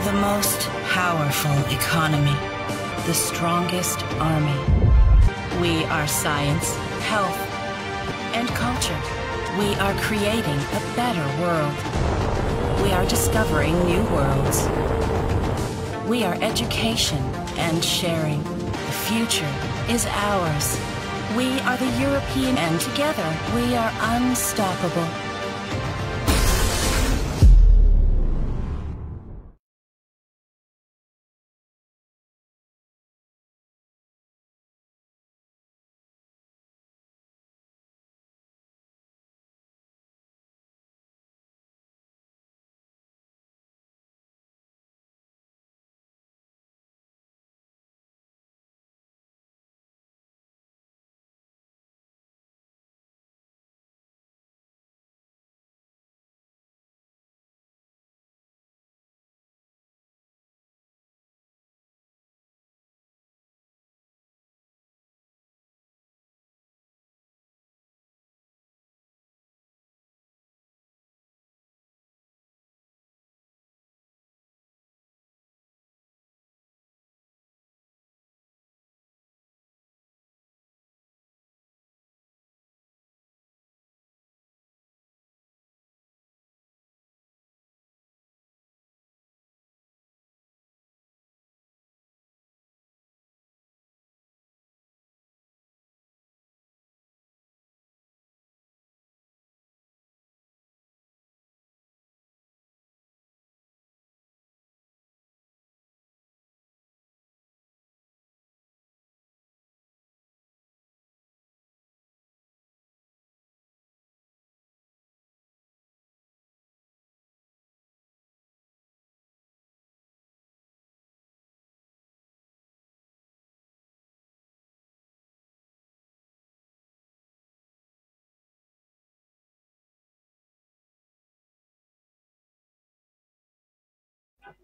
The most powerful economy, the strongest army. We are science, health, and culture. We are creating a better world. We are discovering new worlds. We are education and sharing. The future is ours. We are the European, and together we are unstoppable.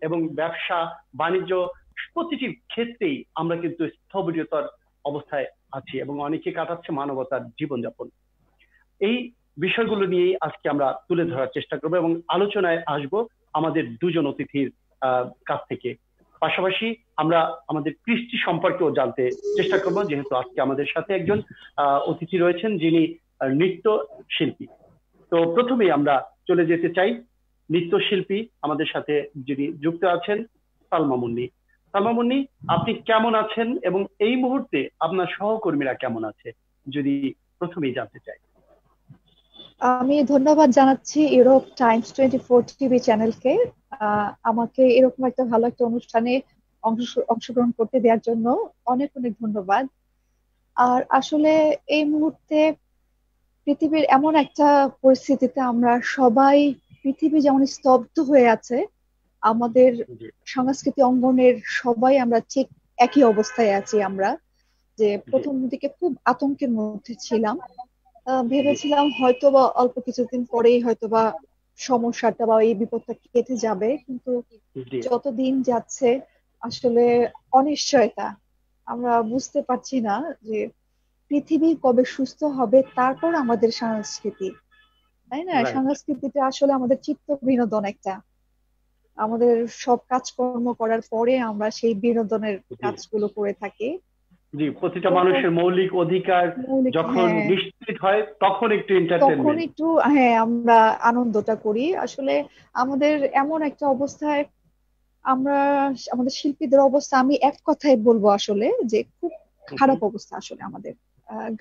এবং ব্যবসা বাণিজ্য প্রতিটি ক্ষেত্রেই আমরা কিন্তু স্থবিরতার অবস্থায় আছি এবং অনেকে কাটাচ্ছে মানবতার জীবনযাপন। এই বিষয়গুলো নিয়েই আজকে আমরা তুলে ধরার চেষ্টা করবো এবং আলোচনায় আসব আমাদের দুজন অতিথির কাছ থেকে। পাশাপাশি আমরা আমাদের কৃষ্টি সম্পর্কেও জানতে চেষ্টা করব, যেহেতু আজকে আমাদের সাথে একজন অতিথি রয়েছেন যিনি নৃত্য শিল্পী। তো প্রথমেই আমরা চলে যেতে চাই নৃত্যশিল্পী আমাদের সাথে যিনি যুক্ত আছেন, সালমা মুন্নি। সালমা মুন্নি, আপনি কেমন আছেন এবং এই মুহূর্তে আপনার সহকর্মীরা কেমন আছে যদি প্রথমেই জানতে চাই। আমি ধন্যবাদ জানাচ্ছি ইউরোপ টাইমস 24 টিভি চ্যানেলকে আমাকে এরকম একটা ভালো একটা অনুষ্ঠানে অংশগ্রহণ করতে দেওয়ার জন্য অনেক অনেক ধন্যবাদ। আর আসলে এই মুহূর্তে পৃথিবীর এমন একটা পরিস্থিতিতে আমরা সবাই, পৃথিবী যেমন স্তব্ধ হয়ে আছে, আমাদের সংস্কৃতি অঙ্গনের সবাই আমরা ঠিক একই অবস্থায় আছি। আমরা যে প্রথম দিকে খুব আতঙ্কের মধ্যে ছিলাম, ভেবেছিলাম হয়তোবা অল্প কিছুদিন পরেই হয়তোবা সমস্যাটা বা এই বিপদটা কেটে যাবে, কিন্তু যত দিন যাচ্ছে আসলে অনিশ্চয়তা। আমরা বুঝতে পারছি না যে পৃথিবী কবে সুস্থ হবে, তারপর আমাদের সংস্কৃতি, তাই না? সংস্কৃতিটা আসলে আমাদের চিত্ত বিনোদন একটা, আমাদের সব কাজকর্ম করার পরে আমরা সেই বিনোদনের কাজগুলো করে থাকি। জি, প্রতিটা মানুষের মৌলিক অধিকার যখন নিশ্চিত হয় তখন একটু এন্টারটেইনমেন্ট, তখন একটু আমরা আনন্দটা করি। আসলে আমাদের এমন একটা অবস্থায়, আমরা আমাদের শিল্পীদের অবস্থা আমি এক কথায় বলবো আসলে যে খুব খারাপ অবস্থা। আসলে আমাদের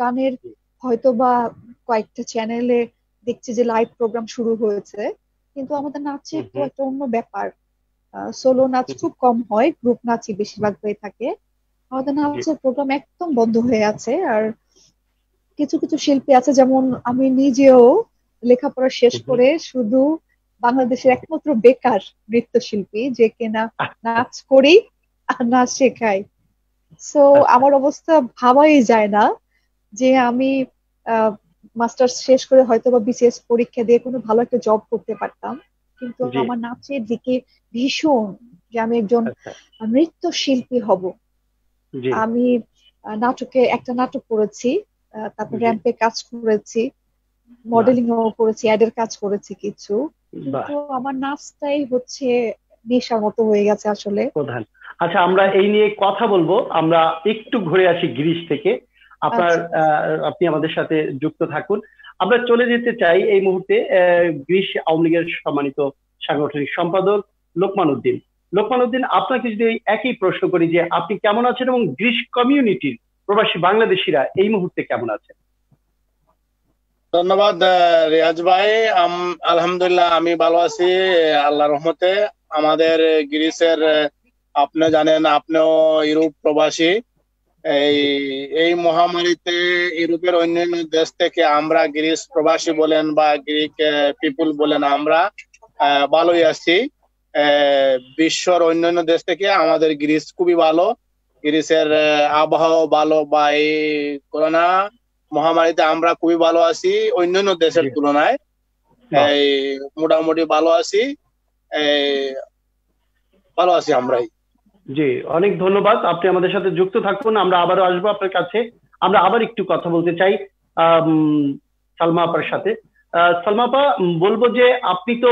গানের হয়তোবা কয়েকটা চ্যানেলে দেখছি যে লাইভ প্রোগ্রাম শুরু হয়েছে, কিন্তু আমাদের নাচের তো একটা অন্য ব্যাপার। সোলো নাচ খুব কম হয়, গ্রুপ নাচই বেশিরভাগ হয়ে থাকে। আমাদের নাচের প্রোগ্রাম একদম বন্ধ হয়ে আছে। আর কিছু কিছু শিল্পী আছে, যেমন আমি নিজেও লেখাপড়া শেষ করে শুধু বাংলাদেশের একমাত্র বেকার নৃত্যশিল্পী যে কিনা নাচ করি আর নাচ শেখাই। সো আমার অবস্থা ভাবাই যায় না যে আমি মাস্টার্স শেষ করে হয়তো বা বিসিএস পরীক্ষা দিয়ে কোনো ভালো একটা জব করতে পারতাম, কিন্তু আমার নাচের দিকে ভীষণ যে আমি একজন নৃত্যশিল্পী হব। আমি একটা নাটক করেছি, তারপর র্যাম্পে কাজ করেছি, মডেলিং ও করেছি, অ্যাডের কাজ করেছি কিছু, কিন্তু আমার নাচটাই হচ্ছে নেশার মতো হয়ে গেছে আসলে। প্রধান। আচ্ছা, আমরা এই নিয়ে কথা বলবো। আমরা একটু ঘুরে আসি গ্রিস থেকে। আপনার আচ্ছা আপনি আমাদের সাথে যুক্ত থাকুন। আমরা চলে যেতে চাই এই মুহূর্তে গ্রিস আওয়ামী লীগের সম্মানিত সাংগঠনিক সম্পাদক লোকমান উদ্দিন। লোকমান উদ্দিন, আপনাকে যদি এই একই প্রশ্ন করি যে আপনি কেমন আছেন এবং গ্রিস কমিউনিটির প্রবাসী বাংলাদেশিরা এই মুহূর্তে কেমন আছেন? ধন্যবাদ রিয়াজ ভাই। আলহামদুলিল্লাহ আমি ভালো আছি আল্লাহর রহমতে। আমাদের গ্রিসের আপনি জানেন, আপনিও ইউরোপ প্রবাসী। এই এই মহামারীতে ইউরোপের অন্যান্য দেশ থেকে আমরা গ্রিস প্রবাসী বলেন বা গ্রিক পিপুল বলেন, আমরা ভালোই আছি। বিশ্বর অন্যান্য দেশ থেকে আমাদের গ্রিস খুবই ভালো। গ্রিসের আবহাওয়া ভালো, বা এই করোনা মহামারীতে আমরা খুবই ভালো আছি অন্যান্য দেশের তুলনায়। এই মোটামুটি ভালো আছি, ভালো আছি আমরাই। জি, অনেক ধন্যবাদ। আপনি আমাদের সাথে যুক্ত থাকুন, আমরা আবারও আসবো আপনার কাছে। আমরা আবার একটু কথা বলতে চাই সালমা আপার সাথে। সালমা আপা, বলবো যে আপনি তো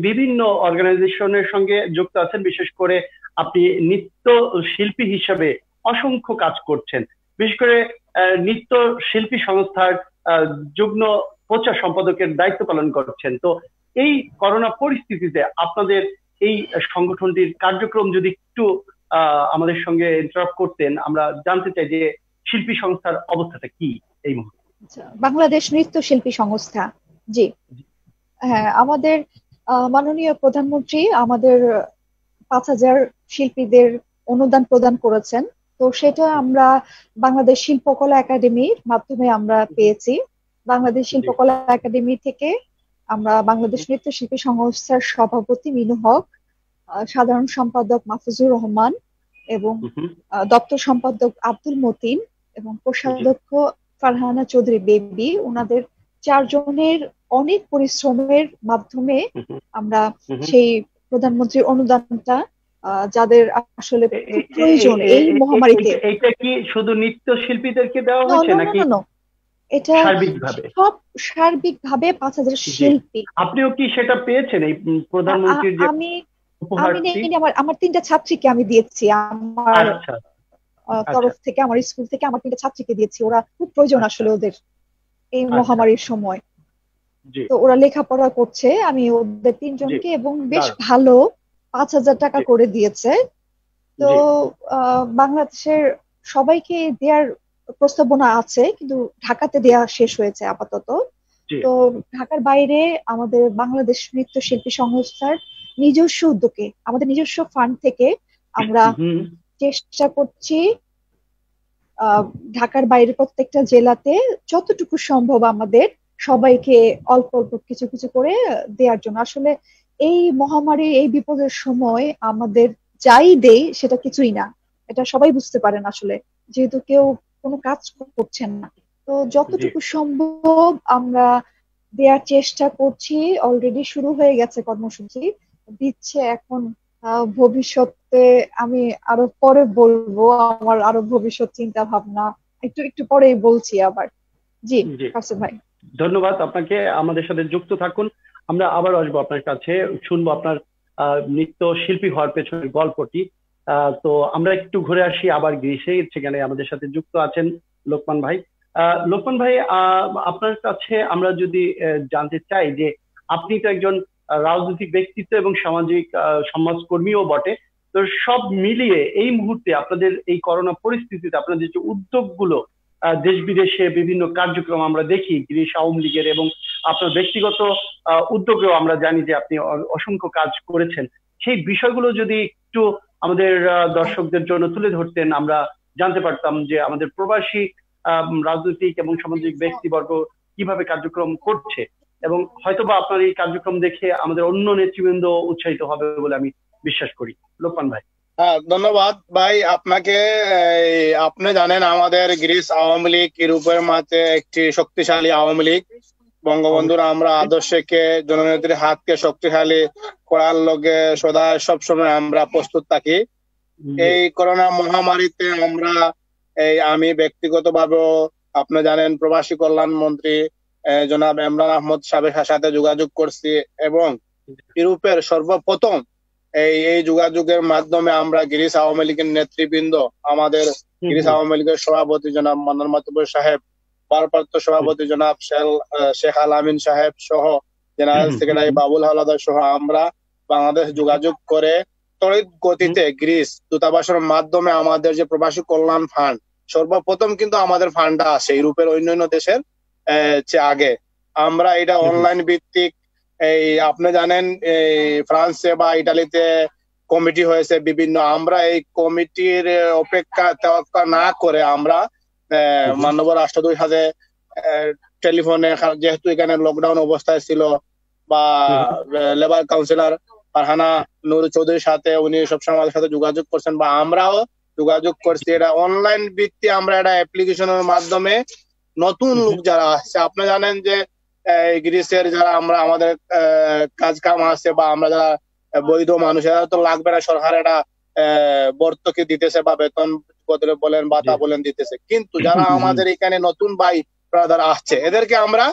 বিভিন্ন অর্গানাইজেশনের সঙ্গে যুক্ত আছেন, বিশেষ করে আপনি নৃত্য শিল্পী হিসেবে অসংখ্য কাজ করছেন। বিশেষ করে নৃত্য শিল্পী সংস্থার যুগ্ম প্রচার সম্পাদকের দায়িত্ব পালন করছেন। তো এই করোনা পরিস্থিতিতে আপনাদের এই সংগঠনটির কার্যক্রম যদি একটু আমাদের সঙ্গে ইন্টারাপ্ট করতেন, আমরা জানতে চাই যে শিল্পী সংস্থার অবস্থাটা কি এই মুহূর্তে। বাংলাদেশ নৃত্য শিল্পী সংস্থা, জি হ্যাঁ, আমাদের মাননীয় প্রধানমন্ত্রী আমাদের 5,000 শিল্পীদের অনুদান প্রদান করেছেন। তো সেটা আমরা বাংলাদেশ শিল্পকলা একাডেমির মাধ্যমে আমরা পেয়েছি। বাংলাদেশ শিল্পকলা একাডেমি থেকে আমরা বাংলাদেশ নৃত্য শিল্পী সংস্থার সভাপতি মিনু হক, সাধারণ সম্পাদক মাহফুজুর রহমান এবং দপ্তর সম্পাদক আব্দুল মতিন এবং কোষাধ্যক্ষ ফারহানা চৌধুরী বেবি, ওনাদের 4 জনের অনেক পরিশ্রমের মাধ্যমে আমরা সেই প্রধানমন্ত্রীর অনুদানটা, যাদের আসলে প্রয়োজন এই মহামারীতে। এটা কি শুধু নৃত্য শিল্পীদেরকে দেওয়া হয়েছে নাকি এটা সব সার্বিকভাবে 5,000 শিল্পী? আপনিও কি সেটা পেয়েছেন এই প্রধানমন্ত্রীর যে আমি আমার 3টা ছাত্রীকে আমি দিয়েছি, আমার তরফ থেকে, আমার স্কুল থেকে আমার 3টা ছাত্রীকে দিয়েছি। ওরা খুব প্রয়োজন আসলে ওদের এই মহামারীর সময়। তো ওরা লেখাপড়া করছে, আমি ওদের 3 জনকে এবং বেশ ভালো 5,000 টাকা করে দিয়েছে। তো বাংলাদেশের সবাইকে দেওয়ার প্রস্তাবনা আছে, কিন্তু ঢাকাতে দেওয়া শেষ হয়েছে আপাতত। তো ঢাকার বাইরে আমাদের বাংলাদেশ নৃত্য শিল্পী সংস্থার নিজস্ব উদ্যোগে, আমাদের নিজস্ব ফান্ড থেকে আমরা চেষ্টা করছি ঢাকার বাইরে প্রত্যেকটা জেলাতে যতটুকু সম্ভব আমাদের সবাইকে অল্প অল্প কিছু কিছু করে দেওয়ার জন্য। আসলে এই মহামারী, এই বিপদের সময় আমাদের যাই দেই সেটা কিছুই না, এটা সবাই বুঝতে পারেন আসলে, যেহেতু কেউ কোনো কাজ করছেন না। তো যতটুকু সম্ভব আমরা দেওয়ার চেষ্টা করছি। অলরেডি শুরু হয়ে গেছে কর্মসূচি দিচ্ছে। এখন ভবিষ্যতে আমি আরো পরে বলবো, আমার আরো ভবিষ্যৎ চিন্তা ভাবনা একটু একটু পরেই বলছি আবার। জি কাসেম ভাই, ধন্যবাদ আপনাকে। আমাদের সাথে যুক্ত থাকুন, আমরা আবার আসবো আপনার কাছে, শুনবো আপনার নৃত্য শিল্পী হওয়ার পেছনের গল্পটি। তো আমরা একটু ঘুরে আসি আবার গ্রিসে, সেখানে আমাদের সাথে যুক্ত আছেন লোকমান ভাই। লোকমান ভাই, আপনার কাছে আমরা যদি জানতে চাই যে আপনি তো একজন রাজনৈতিক ব্যক্তিত্ব এবং সামাজিক সমাজকর্মীও বটে। তো সব মিলিয়ে এই মুহূর্তে আপনাদের এই করোনা পরিস্থিতিতে আপনাদের যে উদ্যোগগুলো, দেশ বিদেশে বিভিন্ন কার্যক্রম আমরা দেখি গ্রিস আওয়ামী লীগের, এবং আপনার ব্যক্তিগত উদ্যোগেও আমরা জানি যে আপনি অসংখ্য কাজ করেছেন, সেই বিষয়গুলো যদি একটু আমাদের দর্শকদের জন্য তুলে ধরতেন, আমরা জানতে পারতাম যে আমাদের প্রবাসী রাজনৈতিক এবং সামাজিক ব্যক্তিবর্গ কিভাবে কার্যক্রম করছে, এবং হয়তোবা আপনার এই কার্যক্রম দেখে আমাদের অন্য নেতৃবৃন্দ উৎসাহিত হবে বলে আমি বিশ্বাস করি। লোকমান ভাই। ধন্যবাদ ভাই আপনাকে। আপনি জানেন আমাদের গ্রিস আওয়ামী লীগ ইউরোপের মাঝে একটি শক্তিশালী আওয়ামী লীগ। বঙ্গবন্ধুর আমরা আদর্শকে, জননেত্রীর হাতকে শক্তিশালী করার লগে সদা সবসময় আমরা প্রস্তুত থাকি। এই করোনা মহামারীতে আমরা আমি ব্যক্তিগতভাবেও আপনি জানেন প্রবাসী কল্যাণ মন্ত্রী জনাব ইমরান আহমদ সাহেবের সাথে যোগাযোগ করছি, এবং ইউরোপের সর্বপ্রথম এই যোগাযোগের মাধ্যমে আমরা গ্রিস আওয়ামী লীগের নেতৃবৃন্দ, আমাদের গ্রিস আওয়ামী লীগের সভাপতি জনাব মান্নান মাতুব্বর সাহেব, ভারপ্রাপ্ত সভাপতি জনাব শেখ আল আমিন সাহেব সহ জেনারেল সেক্রেটারি বাবুল হাওলাদার সহ আমরা বাংলাদেশ যোগাযোগ করে তড়িৎ গতিতে গ্রিস দূতাবাসের মাধ্যমে আমাদের যে প্রবাসী কল্যাণ ফান্ড, সর্বপ্রথম কিন্তু আমাদের ফান্ডটা আসে ইউরোপের অন্যান্য দেশের চেয়ে আগে। আমরা এটা অনলাইন ভিত্তিক, এই আপনি জানেন এই ফ্রান্সে বা ইটালিতে কমিটি হয়েছে বিভিন্ন, আমরা এই কমিটির অপেক্ষা না করে আমরা মাননীয় রাষ্ট্রদূতের সাথে টেলিফোনে, যেহেতু এখানে লকডাউন অবস্থায় ছিল, বা লেবার কাউন্সিলর ফারহানা নূর চৌধুরীর সাথে, উনি সবসময় আমাদের সাথে যোগাযোগ করছেন বা আমরাও যোগাযোগ করছি। এটা অনলাইন ভিত্তি, আমরা এটা অ্যাপ্লিকেশনের মাধ্যমে নতুন লোক যারা আসছে, আপনি জানেন যে গ্রিসের যারা আমরা আমাদের কাজ কাম আছে বা আমরা যারা বৈধ মানুষ, এরা তো লাগবে না, সরকার এটা ভর্তুকি দিতেছে বা বেতন বলেন ভাতা বলেন দিতেছে, কিন্তু যারা আমাদের এখানে নতুন ভাই ব্রাদার আসছে এদেরকে আমরা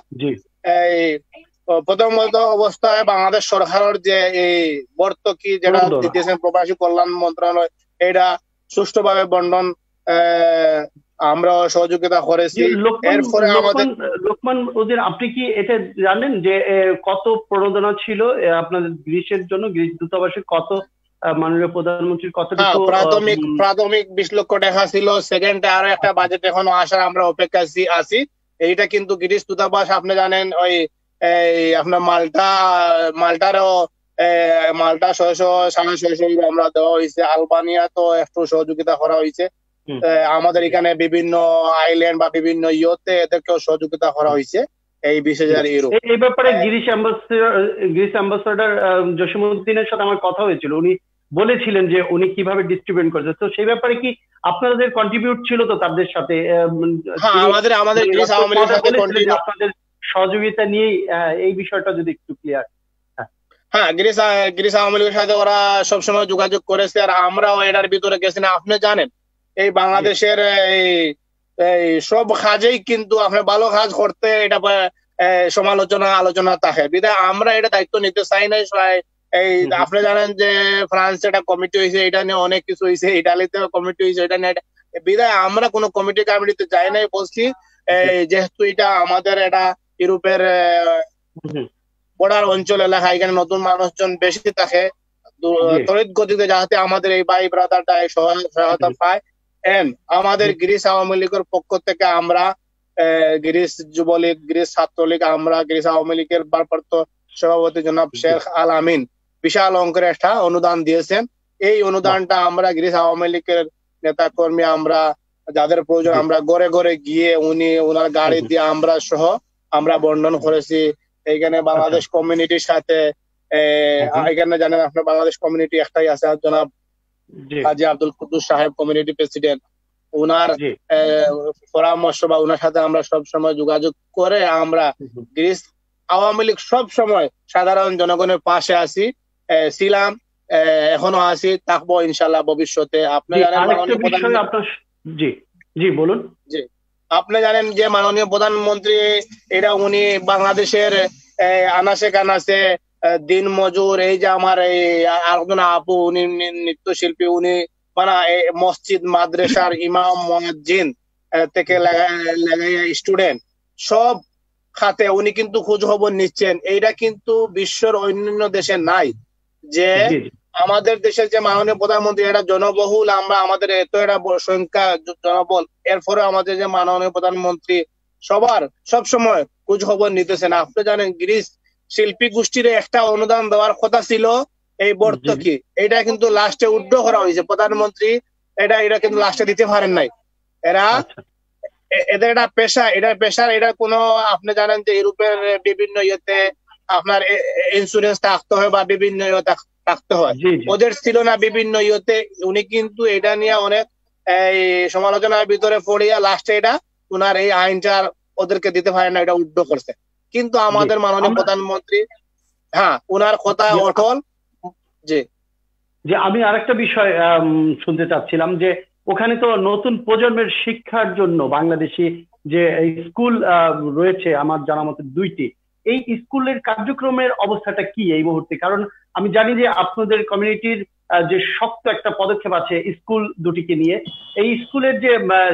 এই প্রথমত অবস্থায় বাংলাদেশ সরকারের যে এই ভর্তুকি যেটা দিতেছেন প্রবাসী কল্যাণ মন্ত্রণালয়, এটা সুষ্ঠুভাবে বন্টন আমরা সহযোগিতা করেছি। এরপরে আমাদের লোকমান উদ্দিন, আপনি কি এটা জানেন যে কত প্রণোদনা ছিল আপনাদের গ্রিসের জন্য? গ্রিস দূতাবাসের কত, মাননীয় প্রধানমন্ত্রীর কত? প্রাথমিক 20 লক্ষ টাকা ছিল, সেকেন্ডে আরো একটা বাজেট এখনো আসার আমরা অপেক্ষায় আছি। এইটা কিন্তু গ্রিস দূতাবাস, আপনি জানেন ওই আপনার মাল্টারও মাল্টা 600 আমরা দেওয়া হয়েছে, আলবানিয়া তো একটু সহযোগিতা করা হয়েছে, আমাদের এখানে বিভিন্ন আইল্যান্ড বা বিভিন্ন ইয়েতে এদেরকেও সহযোগিতা করা হয়েছে এই 20,000 ইউরো। এই ব্যাপারে গ্রিস অ্যাম্বাসেডর জসিমউদ্দিনের সাথে আমার কথা হয়েছিল, উনি বলেছিলেন যে উনি কিভাবে ডিস্ট্রিবিউট করছে, তো সেই ব্যাপারে কি আপনাদের কন্ট্রিবিউট ছিল তো তাদের সাথে? আমাদের গ্রিস আওয়ামী লীগের সাথে কন্ট্রিবিউট, আপনাদের সহযোগিতা নিয়ে এই বিষয়টা যদি একটু ক্লিয়ার। হ্যাঁ, গ্রিস আওয়ামী লীগের সাথে ওরা সবসময় যোগাযোগ করেছে, আর আমরাও এটার ভিতরে গেছি না। আপনি জানেন এই বাংলাদেশের এই সব কাজেই কিন্তু আপনি ভালো কাজ করতে এটা আলোচনা থাকে, বিধায় আমরা এটা দায়িত্ব নিতে চাই নাই। এই আপনি জানেন যে ফ্রান্সে একটা কমিটি হয়েছে, এটা নিয়ে অনেক কিছু হয়েছে, ইটালিতেও কমিটি হয়েছে, এটা নিয়ে, বিধায় আমরা কোনো কমিটিতে যাই নাই। বলছি যেহেতু এটা আমাদের এটা ইউরোপের বর্ডার অঞ্চল এলাকা, এখানে নতুন মানুষজন বেশি থাকে, তড়িৎ গতিতে যাতে আমাদের এই ভাই ব্রাদারটা সহায়তা পায়। আমাদের গ্রিস আওয়ামী লীগের পক্ষ থেকে আমরা গ্রিস যুবলীগ, গ্রিস ছাত্রলীগ, আমরা গ্রিস আওয়ামী লীগের ভারপ্রাপ্ত সভাপতি জনাব শেখ আল আমিন বিশাল অঙ্কের একটা অনুদান দিয়েছেন। এই অনুদানটা আমরা গ্রিস আওয়ামী লীগের নেতা কর্মী, আমরা যাদের প্রয়োজন, আমরা ঘরে ঘরে গিয়ে ওনার গাড়ি দিয়ে আমরা সহ আমরা বন্টন করেছি। এইখানে বাংলাদেশ কমিউনিটির সাথে এখানে জানেন আপনার বাংলাদেশ কমিউনিটি একটাই আছে, জনাব হাজি আব্দুল কুদ্দুস সাহেব কমিউনিটি প্রেসিডেন্ট, ওনার পরামর্শ বা ওনার সাথে আমরা সব সময় যোগাযোগ করে আমরা গ্রিস আওয়ামী লীগ সব সময় সাধারণ জনগণের পাশে আছি, ছিলাম, এখনো আছি, থাকবো ইনশাল্লাহ ভবিষ্যতে। আপনি জানেন বলুন। জি, আপনি জানেন যে মাননীয় প্রধানমন্ত্রী এটা উনি বাংলাদেশের আনাচে কানাচে দিন মজুর, এই যে আমার এই আরেকজন আপু উনি নৃত্যশিল্পী, উনি মানে মসজিদ মাদ্রাসার ইমাম মুয়াজ্জিন থেকে স্টুডেন্ট সব খাতে উনি কিন্তু খোঁজ খবর নিচ্ছেন। এইটা কিন্তু বিশ্বের অন্যান্য দেশে নাই, যে আমাদের দেশের যে মাননীয় প্রধানমন্ত্রী এটা জনবহুল, আমরা আমাদের এত একটা সংখ্যা জনবল, এরপরে আমাদের যে মাননীয় প্রধানমন্ত্রী সবার সব সময় খোঁজ খবর নিতেছেন। আপনি জানেন গ্রিস শিল্পী গোষ্ঠীর একটা অনুদান দেওয়ার কথা ছিল এই ভর্তুকি, এটা কিন্তু লাস্টে উইথড্র করা হয়েছে। প্রধানমন্ত্রী এটা কিন্তু লাস্টে দিতে পারেন নাই। এদের এটা পেশা, এটা কোনো আপনি জানেন যে ইউরোপের বিভিন্ন ইয়েতে আপনার ইন্স্যুরেন্স থাকতে হয় বা বিভিন্ন ইয়ে থাকতে হয়, ওদের ছিল না বিভিন্ন ইয়েতে। উনি কিন্তু এটা নিয়ে অনেক এই সমালোচনার ভিতরে পড়িয়া লাস্টে এটা উনার এই আইনটা ওদেরকে দিতে পারে না, এটা উইথড্র করছে। কিন্তু আমাদের মাননীয় প্রধানমন্ত্রী উনার কথা অটল। যে আমি আরেকটা বিষয় শুনতে চাচ্ছিলাম, যে ওখানে তো নতুন প্রজন্মের শিক্ষার জন্য বাংলাদেশি যে স্কুল রয়েছে আমার জানা মতে 2টি, এই স্কুলের কার্যক্রমের অবস্থাটা কি এই মুহূর্তে? কারণ আমি জানি যে আপনাদের কমিউনিটির যে শক্ত একটা পদক্ষেপ আছে স্কুল দুটিকে নিয়ে, এই স্কুলের যে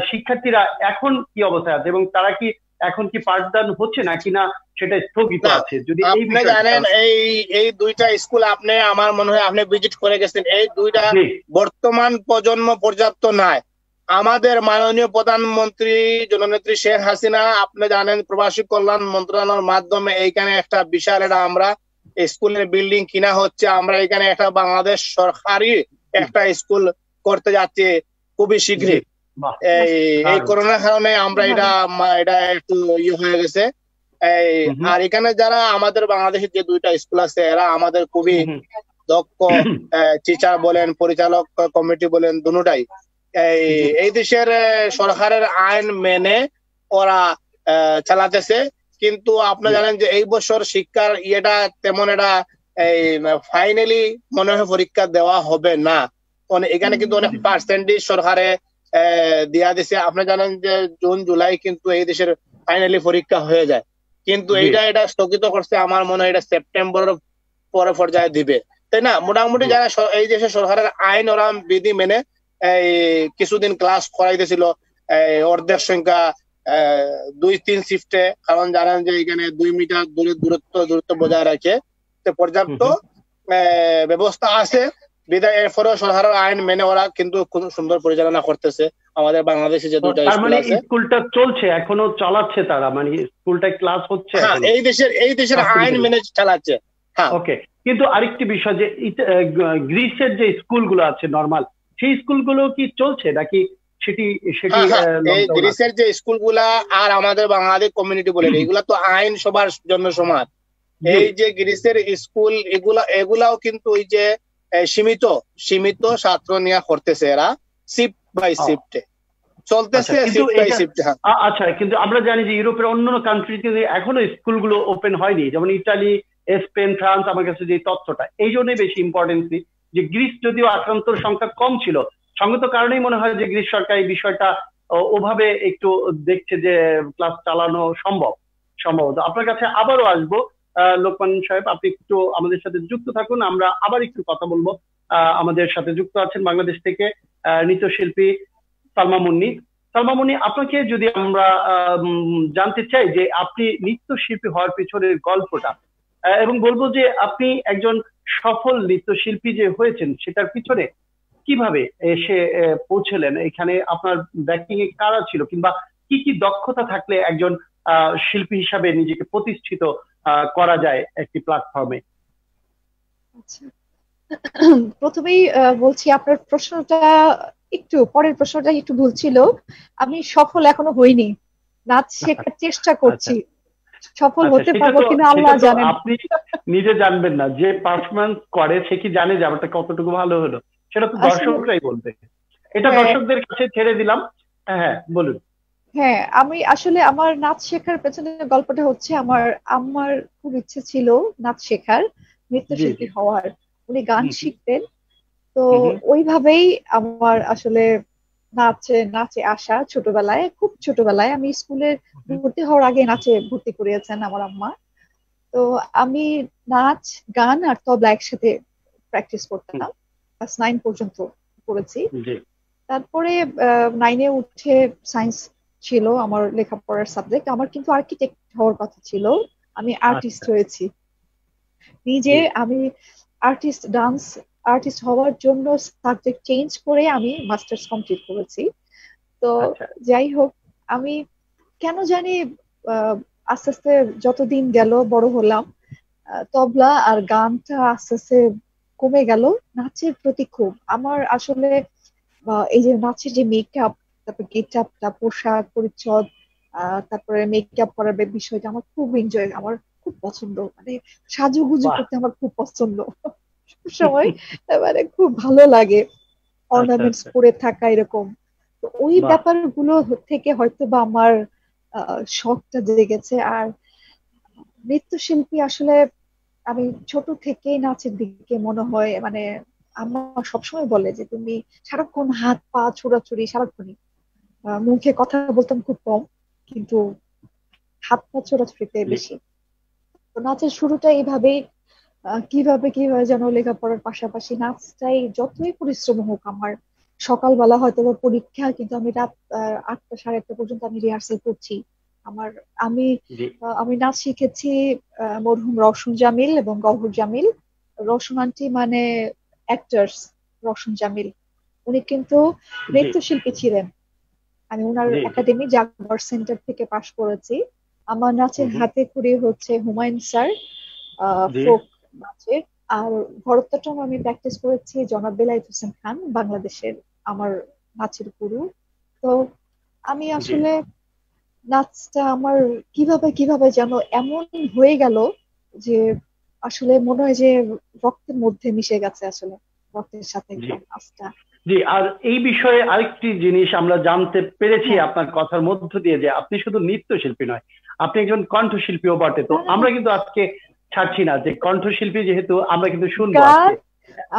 শিক্ষার্থীরা এখন কি অবস্থায় আছে এবং তারা কি এখন কি পাঠদান হচ্ছে নাকি না সেটা স্থগিত আছে? যদি এই আপনি জানেন এই দুইটা স্কুল আপনি আমার মনে হয় আপনি ভিজিট করে গেছেন, এই দুইটা বর্তমান প্রজন্ম পর্যাপ্ত নাই। আমাদের মাননীয় প্রধানমন্ত্রী জননেত্রী শেখ হাসিনা আপনি জানেন প্রবাসী কল্যাণ মন্ত্রণালয়ের মাধ্যমে এইখানে একটা বিশাল একটা আমরা স্কুলের বিল্ডিং কিনা হচ্ছে, আমরা এখানে একটা বাংলাদেশ সরকারি একটা স্কুল করতে যাচ্ছি খুবই শীঘ্রই। এই করোনার কারণে আমরা এটা একটু হয়ে গেছে। আর এখানে যারা আমাদের বাংলাদেশের যে দুইটা স্কুল আছে এরা আমাদের খুবই দক্ষ টিচার বলেন, পরিচালক কমিটি বলেন, দুটাই এই দেশের সরকারের আইন মেনে ওরা চালাতেছে। কিন্তু আপনি জানেন যে এই বছর শিক্ষার ইয়েটা তেমন এটা ফাইনালি মনে হয় পরীক্ষা দেওয়া হবে না। এখানে কিন্তু অনেক পার্সেন্টেজ সরকারে দেয়া দিছে। আপনি জানেন যে জুন জুলাই কিন্তু এই দেশের ফাইনালি পরীক্ষা হয়ে যায়, কিন্তু এটা স্থগিত করছে। আমার মনে হয় এটা সেপ্টেম্বরের পরে পর্যায়ে দিবে, তাই না? মোটামুটি যারা এই দেশের সরকারের আইন ওরা বিধি মেনে কিছুদিন ক্লাস করাইতেছিল অর্ধেক সংখ্যা 2-3 শিফটে, কারণ জানেন যে এখানে 2 মিটার দূরত্ব বজায় রাখে পর্যাপ্ত ব্যবস্থা আছে। বিদায় এরপরেও সরকারের আইন মেনে ওরা কিন্তু খুব সুন্দর পরিচালনা করতেছে আমাদের বাংলাদেশে যে দুইটা স্কুল আছে। স্কুলটা চলছে, এখনো চালাচ্ছে তারা, মানে স্কুলটা ক্লাস হচ্ছে এই দেশের আইন মেনে চালাচ্ছে। হ্যাঁ, ওকে। কিন্তু আরেকটি বিষয় যে গ্রিসের যে স্কুলগুলো আছে নরমাল, সেই স্কুলগুলো কি চলছে নাকি সেটি গ্রিসের যে স্কুলগুলা আর আমাদের বাংলাদেশ কমিউনিটি বলে এগুলা তো আইন সবার জন্য সমান। এই যে গ্রিসের স্কুল এগুলাও কিন্তু ওই যে সীমিত ছাত্র নিয়ে করতেছে, এরা শিফট বাই শিফটে চলতেছে। আচ্ছা, কিন্তু আমরা জানি যে ইউরোপের অন্যান্য কান্ট্রিতে এখনো স্কুলগুলো ওপেন হয়নি, যেমন ইটালি, স্পেন, ফ্রান্স। আমার কাছে যে তথ্যটা এই জন্যই বেশি ইম্পর্টেন্স দিই যে গ্রিস যদিও আক্রান্তর সংখ্যা কম ছিল, সঙ্গত কারণেই মনে হয় যে গ্রিস সরকার এই বিষয়টা ওভাবে একটু দেখছে যে ক্লাস চালানো সম্ভবত। আপনার কাছে আবারও আসবো লোকমান সাহেব, আপনি একটু আমাদের সাথে যুক্ত থাকুন, আমরা আবার একটু কথা বলবো। আমাদের সাথে যুক্ত আছেন বাংলাদেশ থেকে নৃত্যশিল্পী সালমা মুন্নি। সালমা মুন্নি, আপনাকে যদি আমরা জানতে চাই যে আপনি নৃত্যশিল্পী হওয়ার পিছনের গল্পটা, এবং বলবো যে আপনি একজন সফল নৃত্যশিল্পী যে হয়েছেন সেটার পিছনে কিভাবে এসে পৌঁছলেন এখানে, আপনার ব্যাকিং এ কারা ছিল, কিংবা কি কি দক্ষতা থাকলে একজন শিল্পী হিসাবে নিজেকে প্রতিষ্ঠিত করা যায় একটি প্ল্যাটফর্মে? প্রথমেই বলছি আপনার প্রশ্নটা পরের প্রশ্নটা একটু ভুল ছিল। আমি সফল এখনো হইনি, নাচ শেখার চেষ্টা করছি। সফল হতে পারবো কিনা আল্লাহ জানেন। আপনি নিজে জানবেন না, যে পারফরমেন্স করে সে কি জানে যে আমারটা কতটুকু ভালো হলো? সেটা তো দর্শকরাই বলবে। এটা দর্শকদের কাছে ছেড়ে দিলাম। হ্যাঁ, বলুন। হ্যাঁ, আমি আসলে আমার নাচ শেখার পেছনে গল্পটা হচ্ছে আমার খুব ইচ্ছে ছিল নাচ শেখার, নৃত্যশিল্পী হওয়ার। উনি গান শিখতেন, তো ওইভাবেই আমার আসলে নাচে আসা। খুব ছোটবেলায় আমি স্কুলে ভর্তি হওয়ার আগে নাচে ভর্তি করিয়েছেন আমার আম্মা। তো আমি নাচ, গান আর তবলা একসাথে প্র্যাকটিস করতাম। ক্লাস 9 পর্যন্ত করেছি। তারপরে 9-এ উঠে সায়েন্স ছিল আমার লেখাপড়ার সাবজেক্ট। আমার কিন্তু আর্কিটেক্ট হওয়ার কথা ছিল, আমি আর্টিস্ট হয়েছি। আমি ডান্স আর্টিস্ট হওয়ার জন্য সাবজেক্ট চেঞ্জ করে আমি মাস্টার্স কমপ্লিট করেছি। তো যাই হোক, আমি কেন জানি আস্তে আস্তে যতদিন গেল বড় হলাম, তবলা আর গানটা আস্তে আস্তে কমে গেল। নাচের প্রতি খুব আমার আসলে এই যে নাচের যে মেকআপ, তারপর গেটআপটা, পোশাক পরিচ্ছদ, তারপরে মেকআপ করার বিষয়টা আমার খুব এনজয়, আমার খুব পছন্দ। মানে সাজুগুজু করতে আমার খুব পছন্দ, সবসময় মানে খুব ভালো লাগে অর্নামেন্টস পরে থাকা এরকম। তো ওই ব্যাপারগুলো থেকে হয়তো বা আমার শখটা জেগেছে। আর নৃত্যশিল্পী আসলে আমি ছোট থেকেই নাচের দিকে মনে হয়, মানে আমার সবসময় বলে যে তুমি সারাক্ষণ হাত পা ছোড়াছুড়ি, সারাক্ষণই মুখে কথা বলতাম খুব কম, কিন্তু হাত পা ছোড়াছুড়িতে বেশি। নাচের শুরুটা এইভাবেই, কিভাবে কিভাবে যেন লেখাপড়ার পাশাপাশি নাচটাই, যতই পরিশ্রম হোক আমার, সকালবেলা হয়তো বা পরীক্ষা, কিন্তু আমি রাত 8টা 8:30 পর্যন্ত আমি রিহার্সেল করছি। আমার আমি জি আমি নাচ শিখেছি মরহুম রওশন জামিল এবং গওহর জামিল। রওশন আন্টি মানে অ্যাক্টরস, রওশন জামিল উনি কিন্তু জি নৃত্যশিল্পী ছিলেন। আমি ওনার জি জি একাডেমি জাগবার সেন্টার থেকে পাশ করেছি। আমার নাচের হুম, হাতে খড়ি হচ্ছে হুমায়ুন স্যার, জি ফোক নাচের। আর ভরতনাট্যম আমি প্র্যাকটিস করেছি জনাব বেলায়েত হোসেন খান, বাংলাদেশের আমার নাচের গুরু। তো আমি জি আসলে নাচটা আমার কিভাবে কিভাবে যেন এমন হয়ে গেল যে আসলে মনে হয় যে রক্তের মধ্যে মিশে গেছে, আসলে রক্তের সাথে জি একদম নাচটা। জি। আর এই বিষয়ে আরেকটি জিনিস আমরা জানতে পেরেছি হ্যাঁ, আপনার কথার মধ্য দিয়ে, যে আপনি শুধু নৃত্যশিল্পী নয়, আপনি একজন কণ্ঠশিল্পীও বটে। তো হ্যাঁ, হ্যাঁ, আমরা কিন্তু আজকে ছাড়ছি না যে কণ্ঠশিল্পী যেহেতু, আমরা কিন্তু শুনবো গান। আজকে।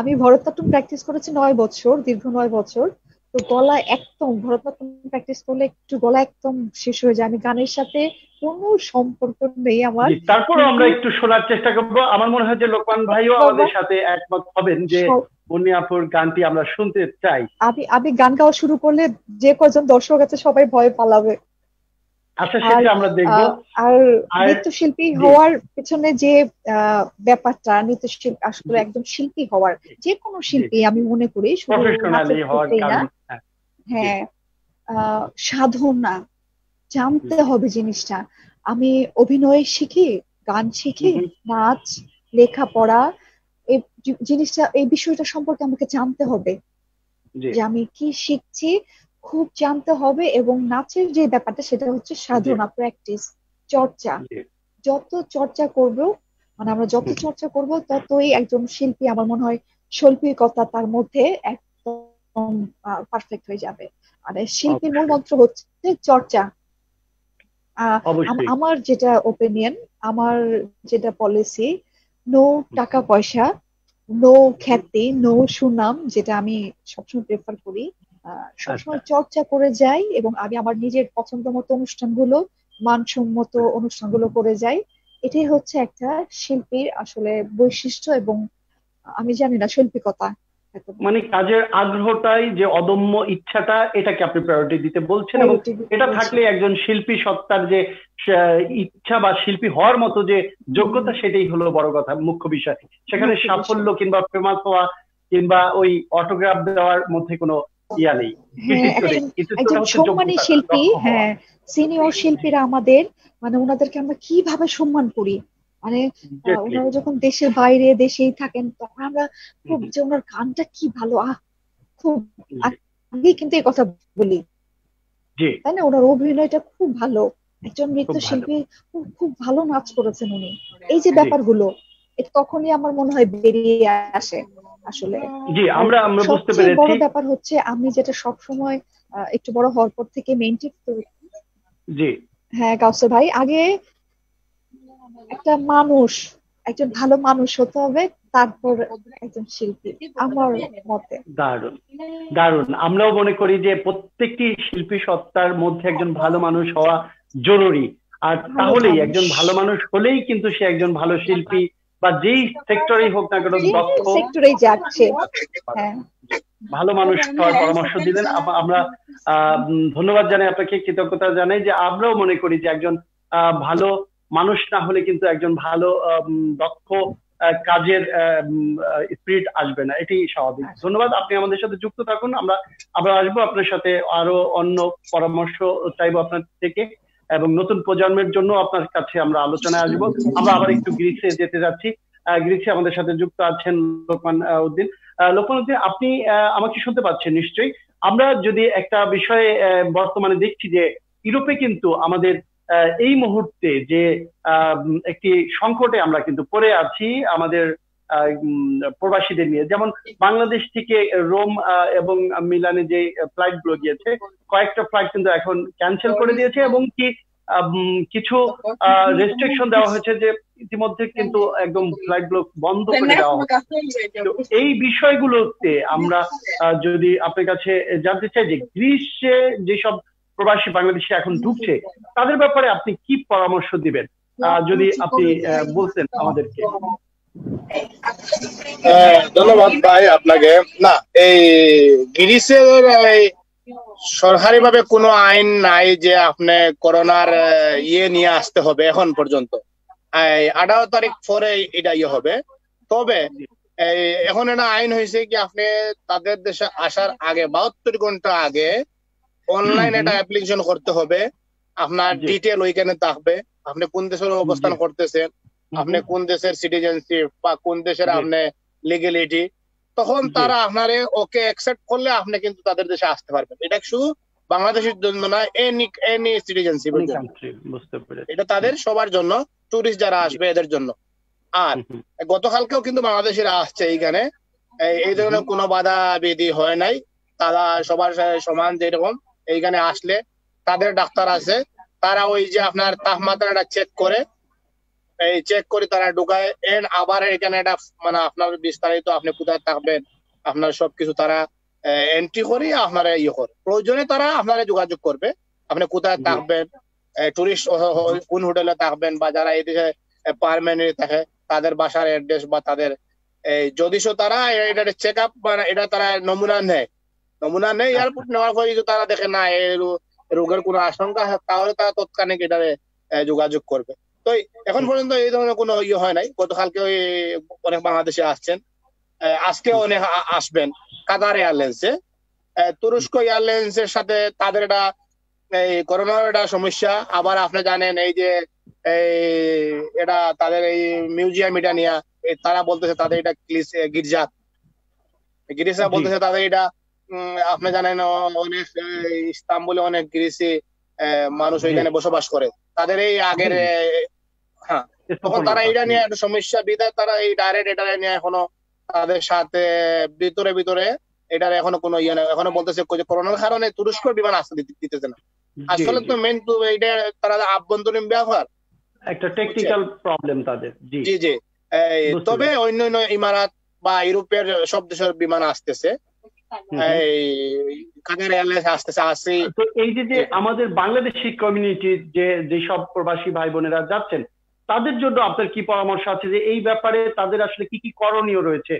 আমি ভরতনাট্যম প্র্যাকটিস করেছি 9 বছর, দীর্ঘ 9 বছর। তো গলা একদম, ভরতনাট্যম প্র্যাকটিস করলে একটু গলা একদম শেষ হয়ে যায়। আমি গানের সাথে কোনো সম্পর্ক নেই আমার, জি, তারপরও কিন্তু আমরা একটু শোনার চেষ্টা করবো। আমার মনে হয় যে লোকমান ভাইও বাবা আমাদের সাথে একমত হবেন যে সব, মুন্নি আপুর গানটি আমরা শুনতে চাই। আমি আমি গান গাওয়া শুরু করলে যে কজন দর্শক আছে সবাই ভয়ে পালাবে। আচ্ছা, আর সেটা আমরা দেখবো। আর আর নৃত্যশিল্পী জি হওয়ার পেছনে যে ব্যাপারটা, নৃত্যশিল্পী আসলে জি একদম শিল্পী হওয়ার, যে কোনো জি শিল্পী আমি মনে করি, শুধু প্রফেশনালি নাচের হওয়ার ক্ষেত্রেই না। কারণ। হ্যাঁ জি হ্যাঁ, সাধনা, জানতে জি হবে জিনিসটা। আমি অভিনয় শিখি, গান শিখি, হুম, নাচ, লেখাপড়া, এই জিনিসটা, এই বিষয়টা সম্পর্কে আমাকে জানতে হবে জি যে আমি কি শিখছি, খুব জানতে হবে। এবং নাচের যে ব্যাপারটা সেটা হচ্ছে জি সাধনা, প্র্যাকটিস, চর্চা। জি যত চর্চা করব, মানে আমরা যত হুম, চর্চা করব ততই একজন শিল্পী, আমার মনে হয় শৈল্পিকতা তার মধ্যে একদম পারফেক্ট হয়ে যাবে। মানে শিল্পীর মূল অবশ্যই মন্ত্র হচ্ছে চর্চা। অবশ্যই। আমার যেটা ওপিনিয়ন, আমার যেটা পলিসি, নো টাকা পয়সা, নো হুম, খ্যাতি, নো সুনাম, যেটা আমি সবসময় প্রেফার করি। আচ্ছা সবসময় চর্চা করে যাই এবং আমি আমার নিজের পছন্দ মতো অনুষ্ঠানগুলো, মানসম্মত অনুষ্ঠানগুলো করে যাই। এটাই হচ্ছে একটা শিল্পীর আসলে বৈশিষ্ট্য। এবং আমি জানি না শৈল্পিকতা মানে কাজের আগ্রহটাই, যে অদম্য ইচ্ছাটা, এটাকে আপনি প্রায়োরিটি দিতে বলছেন, এবং প্রায়োরিটি এটা বলছি। থাকলে একজন শিল্পী সত্তার যে ইচ্ছা বা শিল্পী হওয়ার মতো যে হুম, যোগ্যতা, সেটাই হলো বড় কথা, মুখ্য বিষয়। সেখানে মুখ্য সাফল্য বিষয়। কিংবা ফেমাস হওয়া কিংবা ওই অটোগ্রাফ দেওয়ার মধ্যে কোনো ইয়া নেই, হ্যাঁ, কৃতিত্ব নেই। একজন কৃতিত্বটা একজন হচ্ছে সম্মানী যোগ্যতাটা, শিল্পী, দক্ষ হওয়া। হ্যাঁ, সিনিয়র শিল্পীরা আমাদের, মানে ওনাদেরকে আমরা কিভাবে সম্মান করি। মানে এক্স্যাক্টলি। ওনারা যখন দেশের বাইরে দেশেই থাকেন তখন আমরা খুব, যে ওনার গানটা কি ভালো, খুব জি আগে কিন্তু এই কথা বলি, জি তাই না? ওনার অভিনয়টা খুব ভালো, একজন খুব ভালো। নৃত্যশিল্পী, খুব খুব ভালো নাচ করেছেন উনি। এই যে জি ব্যাপারগুলো, এটা তখনই আমার মনে হয় বেরিয়ে আসে আসলে। জি, আর আমরা বুঝতে সবচেয়ে বড় পেরেছি। ব্যাপার হচ্ছে আমি যেটা সবসময় একটু বড় হওয়ার পর থেকে মেনটেন করি। জি হ্যাঁ কাউসার ভাই, আগে একটা মানুষ, একজন ভালো মানুষ হতে হবে, তারপর একজন শিল্পী, আমার মতে। দারুণ দারুণ। আমরাও মনে করি যে প্রত্যেকটি শিল্পী সত্তার মধ্যে একজন ভালো মানুষ হওয়া জরুরি। আর ভালো তাহলেই, মানুষ একজন ভালো মানুষ হলেই কিন্তু সে একজন ভালো শিল্পী, বা যেই সেক্টরেই হোক না কেন, যে দক্ষ সেক্টরেই যাচ্ছে। পারে। হ্যাঁ, ভালো মানুষ হওয়ার পরামর্শ দিলেন। আমরা ধন্যবাদ জানাই আপনাকে, কৃতজ্ঞতা জানাই যে আমরাও মনে করি যে একজন ভালো মানুষ না হলে কিন্তু একজন ভালো দক্ষ কাজের স্পিরিট আসবে না, এটি স্বাভাবিক। ধন্যবাদ, আপনি আমাদের সাথে যুক্ত থাকুন। আমরা আসবো আপনার সাথে, আরো অন্য পরামর্শ চাইবো আপনার থেকে, এবং নতুন প্রজন্মের জন্য আপনার কাছে আমরা আলোচনায় আসবো। আমরা আবার একটু গ্রিসে যেতে যাচ্ছি। গ্রিসে আমাদের সাথে যুক্ত আছেন লোকমান উদ্দিন। লোকমান উদ্দিন, আপনি আমাকে শুনতে পাচ্ছেন নিশ্চয়ই? আমরা যদি একটা বিষয়ে বর্তমানে দেখছি যে ইউরোপে কিন্তু আমাদের এই মুহূর্তে যে একটি সংকটে আমরা কিন্তু পড়ে আছি আমাদের প্রবাসীদের নিয়ে। যেমন বাংলাদেশ থেকে রোম এবং মিলানে যে ফ্লাইট গুলো গিয়েছে, কয়েকটা ফ্লাইট কিন্তু এখন ক্যান্সেল করে দিয়েছে, এবং কি কিছু রেস্ট্রিকশন দেওয়া হয়েছে যে ইতিমধ্যে কিন্তু একদম ফ্লাইট গুলো বন্ধ করে দেওয়া হচ্ছে। তো এই বিষয়গুলোতে আমরা যদি আপনার কাছে জানতে চাই যে গ্রিসে যেসব প্রবাসী বাংলাদেশে এখন ঢুকছে, তাদের ব্যাপারে আপনি কি পরামর্শ দিবেন? যদি আপনি বলতেন আমাদেরকে। ধন্যবাদ ভাই আপনাকে। না, এই গ্রিসের সরকারি ভাবে কোনো আইন নাই যে আপনি করোনার ইয়ে নিয়ে আসতে হবে এখন পর্যন্ত। 18 তারিখ পরে এটা ইয়ে হবে। তবে এখন একটা আইন হয়েছে কি আপনি তাদের দেশে আসার আগে 72 ঘন্টা আগে অনলাইন একটা অ্যাপ্লিকেশন করতে হবে। আপনার ডিটেল ওইখানে থাকবে, আপনি কোন দেশের অবস্থান করতেছেন, আপনি কোন দেশের সিটিজেনশিপ বা কোন দেশের আপনি লিগ্যালিটি, তখন তারা আপনারে ওকে অ্যাকসেপ্ট করলে আপনি কিন্তু তাদের দেশে আসতে পারবেন। এটা শুধু বাংলাদেশের জন্য না, এনি সিটিজেনশিপের জন্য, এটা তাদের সবার জন্য, টুরিস্ট যারা আসবে এদের জন্য। আর গতকালকেও কিন্তু বাংলাদেশিরা আসছে এইখানে, এই ধরনের কোনো বাধা বিধি হয় নাই। তারা সবার সমান, যেরকম এইখানে আসলে তাদের ডাক্তার আছে, তারা ওই যে আপনার তাপমাত্রাটা চেক করে, এই চেক করে তারা ঢুকায়। আবার এখানে একটা মানে আপনার বিস্তারিত আপনি কোথায় থাকবেন, আপনার সবকিছু তারা এন্ট্রি করে আপনার ইয়ে করে। প্রয়োজনে তারা আপনারা যোগাযোগ করবে, আপনি কোথায় থাকবেন, টুরিস্ট কোন হোটেলে থাকবেন, বা যারা এই দেশে পার্মানেন্ট থাকে তাদের বাসার অ্যাড্রেস বা তাদের যদিও তারা এটা চেক আপ মানে এটা তারা নমুনা নেয় এয়ারপোর্ট নেওয়ার পরে যদি তারা দেখে না এই রোগের কোনো আশঙ্কা, তাহলে তারা তৎক্ষণিক এটারে যোগাযোগ করবে। তো এখন পর্যন্ত এই ধরনের কোনো ইয়ে হয় নাই। গতকালকে অনেক বাংলাদেশে আসছেন, আজকে অনেক আসবেন কাতার এয়ারলাইন্সে। তুরস্ক এয়ারলাইন্সের সাথে তাদের এটা এই করোনার একটা সমস্যা। আবার আপনি জানেন এই যে এটা তাদের এই মিউজিয়াম এটা নিয়ে তারা বলতেছে তাদের এটা গির্জা বলতেছে তাদের এটা। আপনি জানেন অনেক ইস্তাম্বুলে অনেক গ্রিসি মানুষ ওইখানে বসবাস করে, তাদের এই আগের হ্যাঁ, তখন তারা এটা নিয়ে একটা সমস্যা বিধায় তারা এই ডাইরেক্ট এটা নিয়ে এখনো তাদের সাথে ভিতরে এটার এখনো কোনো ইয়ে নেই। এখনো বলতেছে করোনার কারণে তুরস্ক বিমান আসতে দিতেছে না। আসলে তো মেইন তো এইটা তারা আভ্যন্তরীণ ব্যাপার, একটা টেকনিক্যাল প্রবলেম তাদের। জি জি। তবে অন্য ইমারাত বা ইউরোপের সব দেশের বিমান আসতেছে, কাতার এয়ারলাইন্স আসতেছে। তো এই যে আমাদের বাংলাদেশি কমিউনিটি যেসব প্রবাসী ভাই বোনেরা যাচ্ছেন, তাদের জন্য আপনার কি পরামর্শ আছে যে এই ব্যাপারে তাদের আসলে কি কি করণীয় রয়েছে?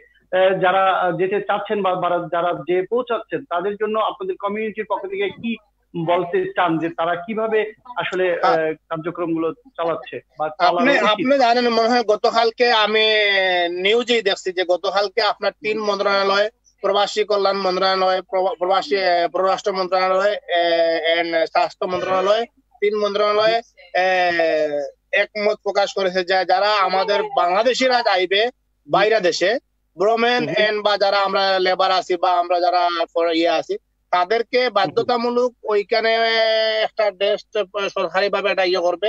যারা যেতে চাচ্ছেন বা যারা যে পৌঁছাচ্ছেন, তাদের জন্য আপনাদের কমিউনিটির পক্ষ থেকে কি বলতে চান যে তারা কিভাবে আসলে কার্যক্রমগুলো চালাচ্ছে বা আপনি জানেন মনে হয় গতকালকে আমি নিউজেই দেখছি যে গতকালকে আপনার 3 মন্ত্রণালয়, প্রবাসী কল্যাণ মন্ত্রণালয়, প্রবাসী পররাষ্ট্র মন্ত্রণালয় এন্ড স্বাস্থ্য মন্ত্রণালয়, 3 মন্ত্রণালয়ে একমত প্রকাশ করেছে যে যারা আমাদের বাংলাদেশিরা যাইবে বাইরে দেশে ভ্রমণ বা যারা আমরা লেবার আছি বা আমরা যারা ইয়ে আছি, তাদেরকে বাধ্যতামূলক ওইখানে একটা টেস্ট সরকারি ভাবে একটা ইয়ে করবে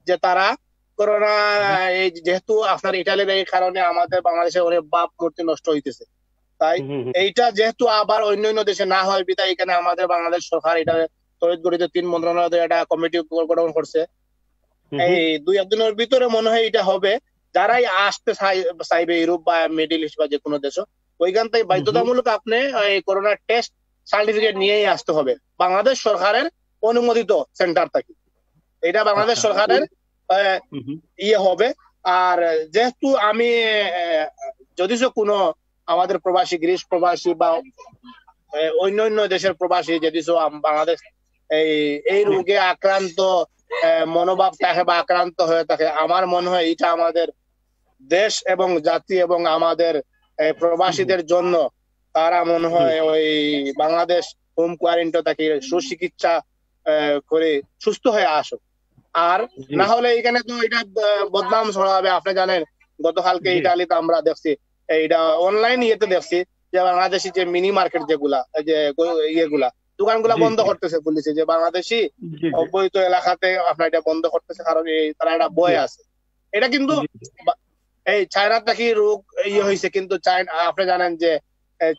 যে তারা করোনা, এই যেহেতু আপনার ইটালির এই কারণে আমাদের বাংলাদেশে অনেক বাপ মূর্তি নষ্ট হইতেছে, তাই এইটা যেহেতু আবার অন্য দেশে না হয় বিধায় এখানে আমাদের বাংলাদেশ সরকার এটা তড়িৎ গঠিত 3 মন্ত্রণালয় একটা কমিটি গঠন করছে। এই 2-1 দিনের ভিতরে মনে হয় এটা হবে। যারাই আসতে চাইবে ইউরোপ বা মিডল ইস্ট বা যে কোনো দেশ, ওইখান থেকে বাধ্যতামূলক আপনি এই করোনা টেস্ট সার্টিফিকেট নিয়েই আসতে হবে বাংলাদেশ সরকারের অনুমোদিত সেন্টার থেকে। এটা বাংলাদেশ সরকারের ইয়ে হবে। আর যেহেতু আমি যদিও কোনো আমাদের প্রবাসী, গ্রিস প্রবাসী বা অন্য দেশের প্রবাসী যদিও বাংলাদেশ এই রোগে আক্রান্ত মনোভাব থাকে বা আক্রান্ত হয়ে থাকে, আমার মনে হয় এটা আমাদের দেশ এবং জাতি এবং আমাদের প্রবাসীদের জন্য তারা মনে হয় ওই বাংলাদেশ হোম কোয়ারেন্টাইন থেকে সুচিকিৎসা করে সুস্থ হয়ে আসুক। আর না হলে এখানে তো এটা বদনাম ছড়াবে। আপনি জানেন গতকালকে ইটালিতে আমরা দেখছি, এইটা অনলাইন ইয়েতে দেখছি যে বাংলাদেশি যে মিনি মার্কেট যেগুলা যে ইয়েগুলা দোকানগুলা বন্ধ করতেছে পুলিশে, যে বাংলাদেশি অবৈধ এলাকাতে আপনার এটা বন্ধ করতেছে, কারণ তারা একটা বয় আছে। এটা কিন্তু এই চায়না থেকে রোগ ইয়ে হয়েছে, কিন্তু আপনি জানেন যে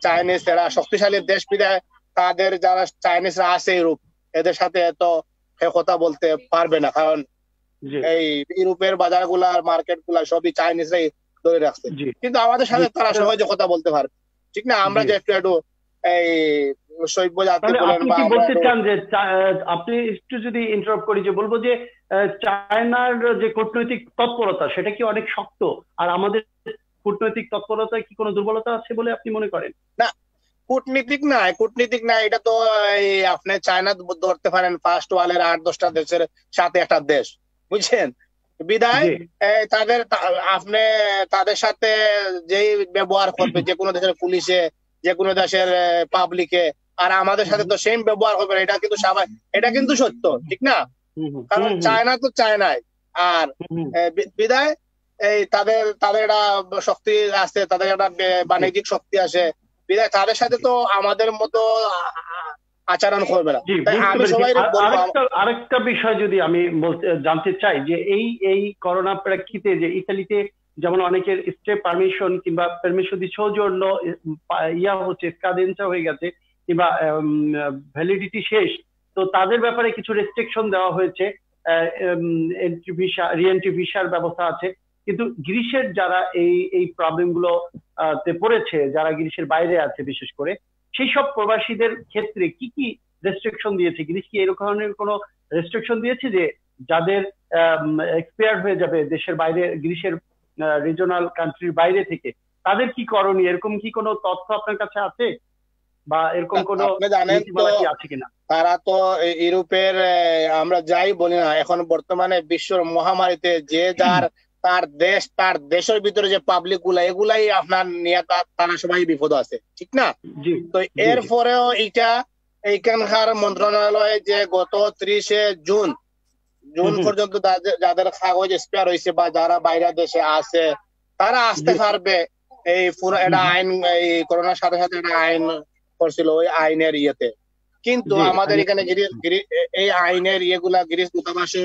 চাইনিজ এরা শক্তিশালী দেশ বিধায় তাদের যারা চাইনিজরা আছে ইউরোপ, এদের সাথে এত কথা বলতে পারবে না, কারণ এই ইউরোপের বাজার গুলা মার্কেট গুলা সবই চাইনিজরাই ধরে রাখছে। কিন্তু আমাদের সাথে তারা সহজে কথা বলতে পারবে, ঠিক না? আমরা যে একটু এই সভ্য জাতি তাহলে বলেন আপনি বা কি আমরা বলতে চান যে আপনি একটু যদি ইন্টারাপ্ট করি, যে বলবো যে চায়নার যে কূটনৈতিক তৎপরতা সেটা কি অনেক শক্ত, আর আমাদের কূটনৈতিক তৎপরতায় কি কোনো দুর্বলতা আছে বলে আপনি মনে করেন? না, কূটনীতিক না, এটা তো এই আপনি চায়না ধরতে পারেন ফার্স্ট ওয়ার্ল্ডের 8-10টা দেশের সাথে একটা দেশ, বুঝছেন? বিদায় জি আপনি তাদের সাথে যেই ব্যবহার করবে যে কোনো দেশের পুলিশে, যে কোনো দেশের পাবলিকে, আর আমাদের সাথে তো সেম ব্যবহার হবে না, এটা কিন্তু স্বাভাবিক, এটা কিন্তু সত্য, ঠিক না? কারণ চায়না তো চায়নাই, আর বিদায় এই তাদের তাদের একটা শক্তি আছে, তাদের একটা বাণিজ্যিক শক্তি আছে, বিদায় তাদের সাথে তো আমাদের মতো আচরণ করবে না। জি তাই বুঝতে আমি পেরেছি। সবাই বলবো, আরেকটা বিষয় যদি আমি জানতে চাই, যে এই করোনা প্রেক্ষিতে যে ইতালিতে যেমন অনেকের স্টে পারমিশন কিংবা পারমিশন দি সৌজন্য ইয়া হচ্ছে, স্কাদেন্সা হয়ে গেছে কিংবা ভ্যালিডিটি শেষ, তো তাদের ব্যাপারে কিছু রেস্ট্রিকশন দেওয়া হয়েছে, এন্ট্রি ভিসা রিএন্ট্রি ভিসার ব্যবস্থা আছে, কিন্তু গ্রিসের যারা এই প্রবলেম গুলো তে পড়েছে, যারা গ্রিসের বাইরে আছে বিশেষ করে, সেই সব প্রবাসীদের ক্ষেত্রে কি কি রেস্ট্রিকশন দিয়েছে? গ্রিস কি এরকম ধরনের কোনো রেস্ট্রিকশন দিয়েছে যে যাদের এক্সপায়ার হয়ে যাবে দেশের বাইরে, গ্রিসের রিজনাল কান্ট্রির বাইরে থেকে, তাদের কি করণীয়, এরকম কি কোনো তথ্য আপনার কাছে আছে, বা এরকম কোনো আপনি জানেন তো নীতিমালা কি আছে কিনা? তারা তো ইউরোপের আমরা যাই বলি না, এখন বর্তমানে বিশ্বর মহামারীতে যে যার তার দেশের ভিতরে যে পাবলিক এগুলাই আপনার নিয়ে তারা সবাই বিপদ আছে, ঠিক না? তো এরপরেও এইখানকার মন্ত্রণালয় যে গত 30শে জুন পর্যন্ত যাদের কাগজ এক্সপায়ার হয়েছে বা যারা বাইরে দেশে আছে তারা আসতে পারবে, এই পুরো একটা আইন, এই করোনার সাথে সাথে একটা আইন করছিল, ওই আইনের ইয়েতে। কিন্তু আমাদের এখানে এই আইনের ইয়েগুলা গ্রিস দূতাবাসে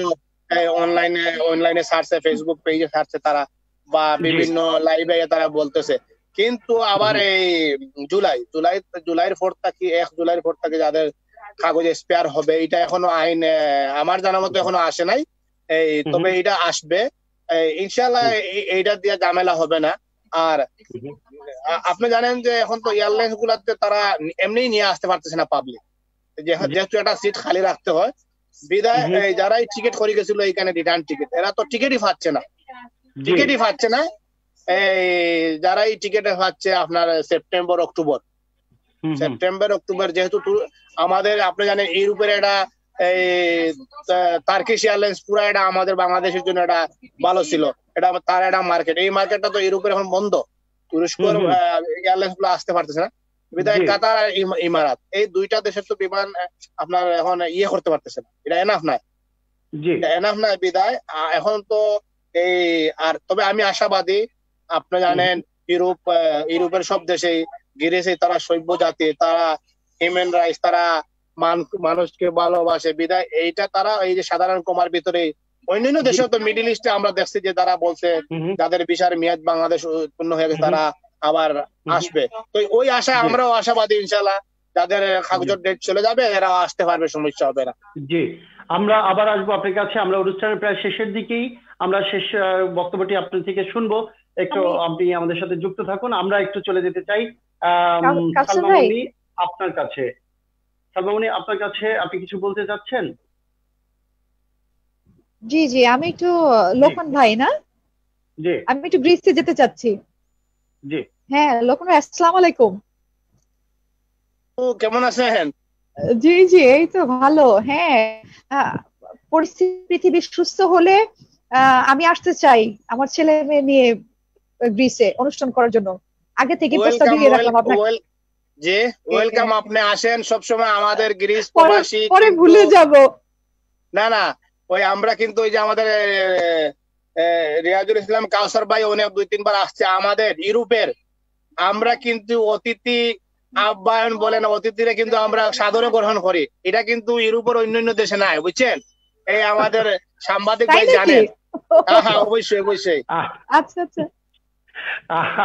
অনলাইনে ছাড়ছে, ফেসবুক পেজে ছাড়ছে তারা, বা বিভিন্ন লাইভে তারা বলতেছে। কিন্তু আবার এই জুলাইয়ের 4 থেকে 1 জুলাইয়ের 4 থেকে যাদের কাগজ এক্সপায়ার হবে, এটা এখনো আইন আমার জানা মতো এখনো আসে নাই, তবে এটা আসবে ইনশাআল্লাহ, এইটা দিয়ে ঝামেলা হবে না। আর আপনি জানেন যে এখন তো এয়ারলাইন্স গুলাতে তারা এমনি নিয়ে আসতে পারতেছে না পাবলিক, যেহেতু একটা সিট খালি রাখতে হয়, বিদায় যারাই টিকিট করে গেছিল এইখানে রিটার্ন টিকিট, এরা তো টিকিটই পাচ্ছে না। এই যারাই টিকিট পাচ্ছে আপনার সেপ্টেম্বর অক্টোবর, যেহেতু আমাদের আপনি জানেন ইউরোপের একটা টার্কিশ এয়ারলাইন্স পুরো এটা আমাদের বাংলাদেশের জন্য এটা ভালো ছিল, এটা তার একটা মার্কেট, এই মার্কেটটা তো ইউরোপের এখন বন্ধ, তুরস্কর এয়ারলাইন্স গুলো আসতে পারতেছে না, বিদায় কাতার আর ইমারাত, এই দুইটা দেশের তো বিমান আপনার এখন করতে পারতেছে না, এটা এনাফ নাই বিদায় এখন তো এই। আর তবে আমি আশাবাদী, আপনি জানেন ইউরোপের সব দেশেই গিরেছে তারা সভ্য জাতি, তারা হিউম্যান রাইটস, তারা মানুষকে ভালোবাসে, বিদায় এইটা তারা এই যে সাধারণ কমার ভিতরে অন্যান্য দেশে তো মিডল ইস্টে আমরা দেখছি যে তারা বলছে যাদের ভিসার মেয়াদ বাংলাদেশ উৎপন্ন হয়ে গেছে তারা আবার আসবে, তো ওই আশা আমরাও আশাবাদী, ইনশাল্লাহ যাদের কাগজের ডেট চলে যাবে এরা আসতে পারবে, সমস্যা হবে না। জি, আমরা আবার আসবো আপনার কাছে, আমরা অনুষ্ঠানের প্রায় শেষের দিকেই, আমরা শেষ বক্তব্যটি আপনার থেকে শুনবো, একটু আপনি আমাদের সাথে যুক্ত থাকুন। আমরা একটু চলে যেতে চাই সালমামণি আপনার কাছে। সালমামণি আপনার কাছে, আপনি কিছু বলতে চাচ্ছেন? জি জি, আমি একটু লোকন ভাই না, জি আমি একটু গ্রিসে যেতে চাচ্ছি। জি হ্যাঁ লোকন ভাই, আসসালামু আলাইকুম। কেমন আছেন? জি জি, এই তো ভালো। হ্যাঁ, পরিস্থিতি পৃথিবী সুস্থ হলে আমি আসতে চাই আমার ছেলে মেয়ে নিয়ে গ্রিসে অনুষ্ঠান করার জন্য, আগে থেকে প্রস্তাব দিয়ে রাখলাম আপনাকে। জি ওয়েলকাম, আপনি আসেন সবসময় আমাদের গ্রিস প্রবাসী, পরে ভুলে যাব না ওই আমরা কিন্তু ওই যে আমাদের রিয়াজুল ইসলাম কাউসার ভাই অনেক 2-3 বার আসছে আমাদের ইউরোপের, আমরা কিন্তু অতিথি আহ্বায়ন বলেন, অতিথিরা কিন্তু আমরা সাদরে গ্রহণ করি, এটা কিন্তু ইউরোপের অন্যান্য দেশে নাই, বুঝছেন? এই আমাদের সাংবাদিক ভাই জানেন। হ্যাঁ অবশ্যই। আচ্ছা আচ্ছা,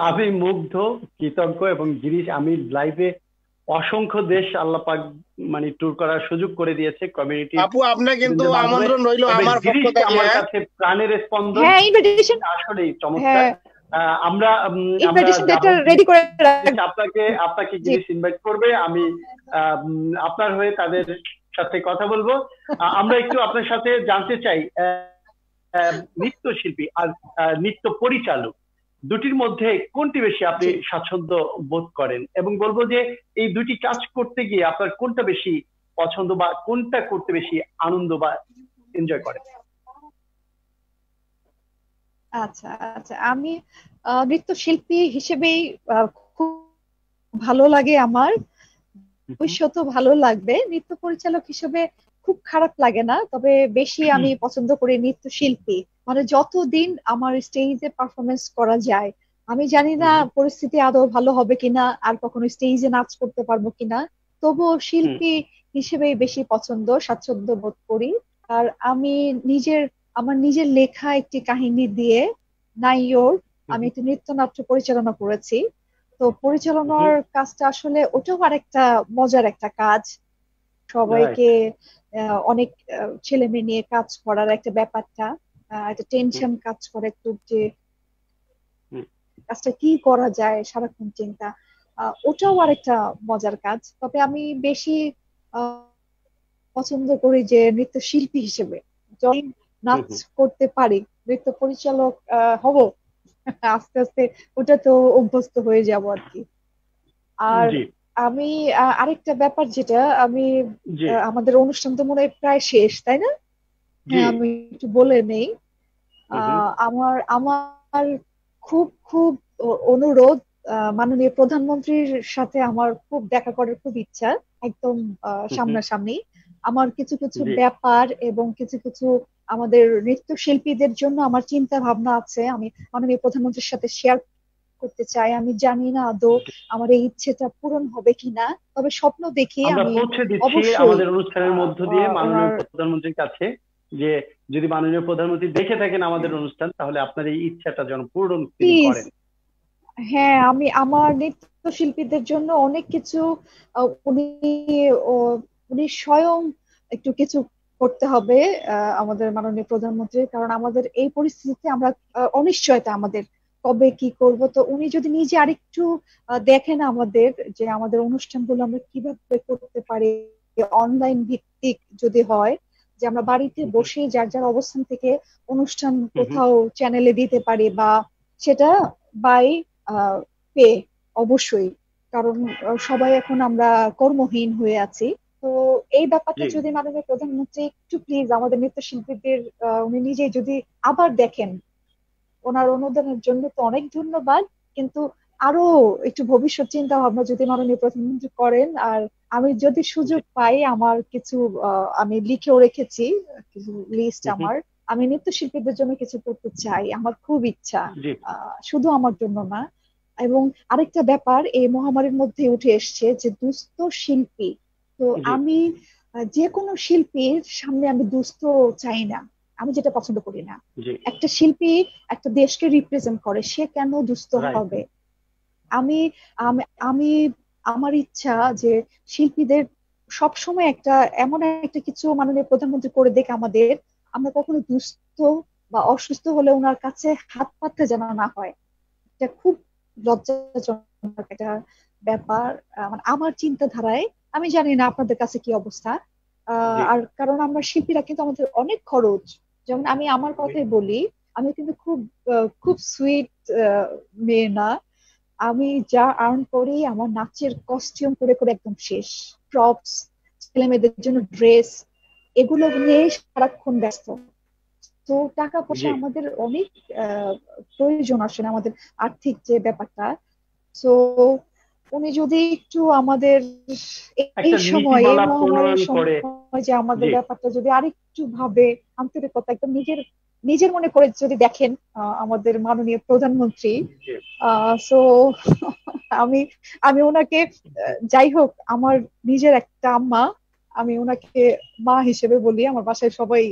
আমি মুগ্ধ, কৃতজ্ঞ, এবং গিরিশ আমি লাইভে অসংখ্য দেশ আল্লাহ পাক মানে ট্যুর করার সুযোগ করে দিয়েছে কমিউনিটি। আপু আপনার কিন্তু আমন্ত্রণ রইল আমার পক্ষ থেকে, আমার কাছে প্রাণের স্পন্দন, হ্যাঁ ইনভিটেশন আসলেই চমৎকার। আমরা আমরা ইনভাইটেশন যাব, লেটার রেডি করে আপনাকে আপনাকে জি। গিরিশ ইনভাইট করবে, আমি আপনার হয়ে তাদের সাথে কথা বলবো। আমরা একটু আপনার সাথে জানতে চাই, নৃত্যশিল্পী আর নৃত্য পরিচালক দুটির মধ্যে কোনটি বেশি আপনি জি। স্বাচ্ছন্দ্য বোধ করেন, এবং বলবো যে এই দুটি কাজ করতে গিয়ে আপনার কোনটা বেশি পছন্দ বা কোনটা করতে বেশি আনন্দ বা এনজয় করেন? আচ্ছা আচ্ছা, আমি নৃত্যশিল্পী হিসেবেই খুব ভালো লাগে আমার, ভবিষ্যতেও ভালো লাগবে। নৃত্য পরিচালক হিসেবে খুব খারাপ লাগে না, তবে বেশি আমি পছন্দ করি নৃত্যশিল্পী। মানে যতদিন আমার স্টেজে পারফরমেন্স করা যায়, আমি জানি না পরিস্থিতি আদৌ ভালো হবে কিনা, আর কখনো স্টেজে নাচ করতে পারবো কিনা, তবুও শিল্পী হিসেবেই বেশি পছন্দ, স্বাচ্ছন্দ্য বোধ করি। আর আমি আমার নিজের লেখা একটি কাহিনী দিয়ে নাইওর আমি একটি নৃত্যনাট্য পরিচালনা করেছি। তো পরিচালনার কাজটা আসলে ওটাও আরেকটা মজার একটা কাজ। সবাইকে অনেক ছেলে মেয়ে নিয়ে কাজ করার একটা ব্যাপারটা, একটা টেনশন কাজ করে একটু, যে কাজটা কি করা যায় সারাক্ষণ চিন্তা, ওটাও আরেকটা মজার কাজ। তবে আমি বেশি পছন্দ করি যে নৃত্যশিল্পী হিসেবে যখন নাচ করতে পারি, নৃত্য পরিচালক হব আস্তে আস্তে, ওটা তো অভ্যস্ত হয়ে যাব আর কি। আর আমি আরেকটা ব্যাপার যেটা আমি আমাদের অনুষ্ঠান তো মনে হয় প্রায় শেষ, তাই না? হ্যাঁ, আমি একটু বলে নেই। আমার আমার খুব খুব অনুরোধ, মাননীয় প্রধানমন্ত্রীর সাথে আমার খুব দেখা করার খুব ইচ্ছা, একদম সামনাসামনি। আমার কিছু কিছু ব্যাপার এবং কিছু কিছু আমাদের নৃত্যশিল্পীদের জন্য আমার চিন্তা ভাবনা আছে, আমি মাননীয় প্রধানমন্ত্রীর সাথে শেয়ার করতে চাই। আমি জানি না আদৌ আমার এই ইচ্ছেটা পূরণ হবে কিনা, তবে স্বপ্ন দেখি আমরা আমি পৌঁছে দিচ্ছি অবশ্যই আমাদের অনুষ্ঠানের মধ্য দিয়ে মাননীয় প্রধানমন্ত্রীর কাছে, যে যদি মাননীয় প্রধানমন্ত্রী দেখে থাকেন আমাদের অনুষ্ঠান, তাহলে আপনার এই ইচ্ছাটা যেন পূরণ করেন। হ্যাঁ, আমি আমার নৃত্যশিল্পীদের জন্য অনেক কিছু উনি উনি স্বয়ং একটু কিছু করতে হবে আমাদের মাননীয় প্রধানমন্ত্রীর, কারণ আমাদের এই পরিস্থিতিতে আমরা অনিশ্চয়তা, আমাদের কবে কি করব। তো উনি যদি নিজে আরেকটু দেখেন আমাদের, যে আমাদের অনুষ্ঠানগুলো আমরা কিভাবে করতে পারি অনলাইন ভিত্তিক যদি হয়, যে আমরা বাড়িতে বসে যার যার অবস্থান থেকে অনুষ্ঠান কোথাও চ্যানেলে দিতে পারি, বা সেটা বাই পে অবশ্যই, কারণ সবাই এখন আমরা কর্মহীন হয়ে আছি। তো এই ব্যাপারটা যদি মাননীয় প্রধানমন্ত্রী একটু প্লিজ আমাদের নৃত্যশিল্পীদের উনি নিজে যদি আবার দেখেন, ওনার অনুদানের জন্য তো অনেক ধন্যবাদ, কিন্তু আরো একটু ভবিষ্যৎ চিন্তা ভাবনা যদি মাননীয় প্রধানমন্ত্রী করেন। আর আমি যদি সুযোগ পাই, আমার কিছু আমি লিখেও রেখেছি কিছু লিস্ট আমার, আমি নৃত্যশিল্পীদের জন্য কিছু করতে চাই, আমার খুব ইচ্ছা, শুধু আমার জন্য না। এবং আরেকটা ব্যাপার এই মহামারীর মধ্যে উঠে এসছে, যে দুস্থ শিল্পী। তো আমি যে কোনো শিল্পীর সামনে আমি দুস্থ চাই না, আমি যেটা পছন্দ করি না। একটা শিল্পী একটা দেশকে রিপ্রেজেন্ট করে, সে কেন দুস্থ হবে? আমি আমি আমার ইচ্ছা যে শিল্পীদের সবসময় একটা এমন একটা কিছু মাননীয় প্রধানমন্ত্রী করে দেখ আমাদের, আমরা কখনো দুস্থ বা অসুস্থ হলে ওনার কাছে হাত পাততে যেন না হয়। এটা খুব লজ্জাজনক একটা ব্যাপার আমার চিন্তাধারায়। আমি জানি না আপনাদের কাছে কি অবস্থা। আর কারণ আমরা শিল্পীরা কিন্তু আমাদের অনেক খরচ, যেমন আমি আমার কথাই বলি, আমি কিন্তু খুব খুব সুইট মেয়ে না। আমি যা আর্ন করি আমার নাচের কস্টিউম করে করে একদম শেষ, প্রপস, ছেলে মেয়েদের জন্য ড্রেস, এগুলো নিয়ে সারাক্ষণ ব্যস্ত। তো টাকা পয়সা আমাদের অনেক প্রয়োজন আসলে, আমাদের আর্থিক যে ব্যাপারটা। তো উনি যদি একটু আমাদের এই সময় এই মহামারীর সময় যে আমাদের ব্যাপারটা যদি আরেকটু ভাবে, আন্তরিকতা একদম নিজের মনে করে যদি দেখেন আমাদের মাননীয় প্রধানমন্ত্রী, সো আমি ওনাকে, যাই হোক আমার নিজের একটা আম্মা, আমি ওনাকে মা হিসেবে বলি। আমার বাসায় সবাই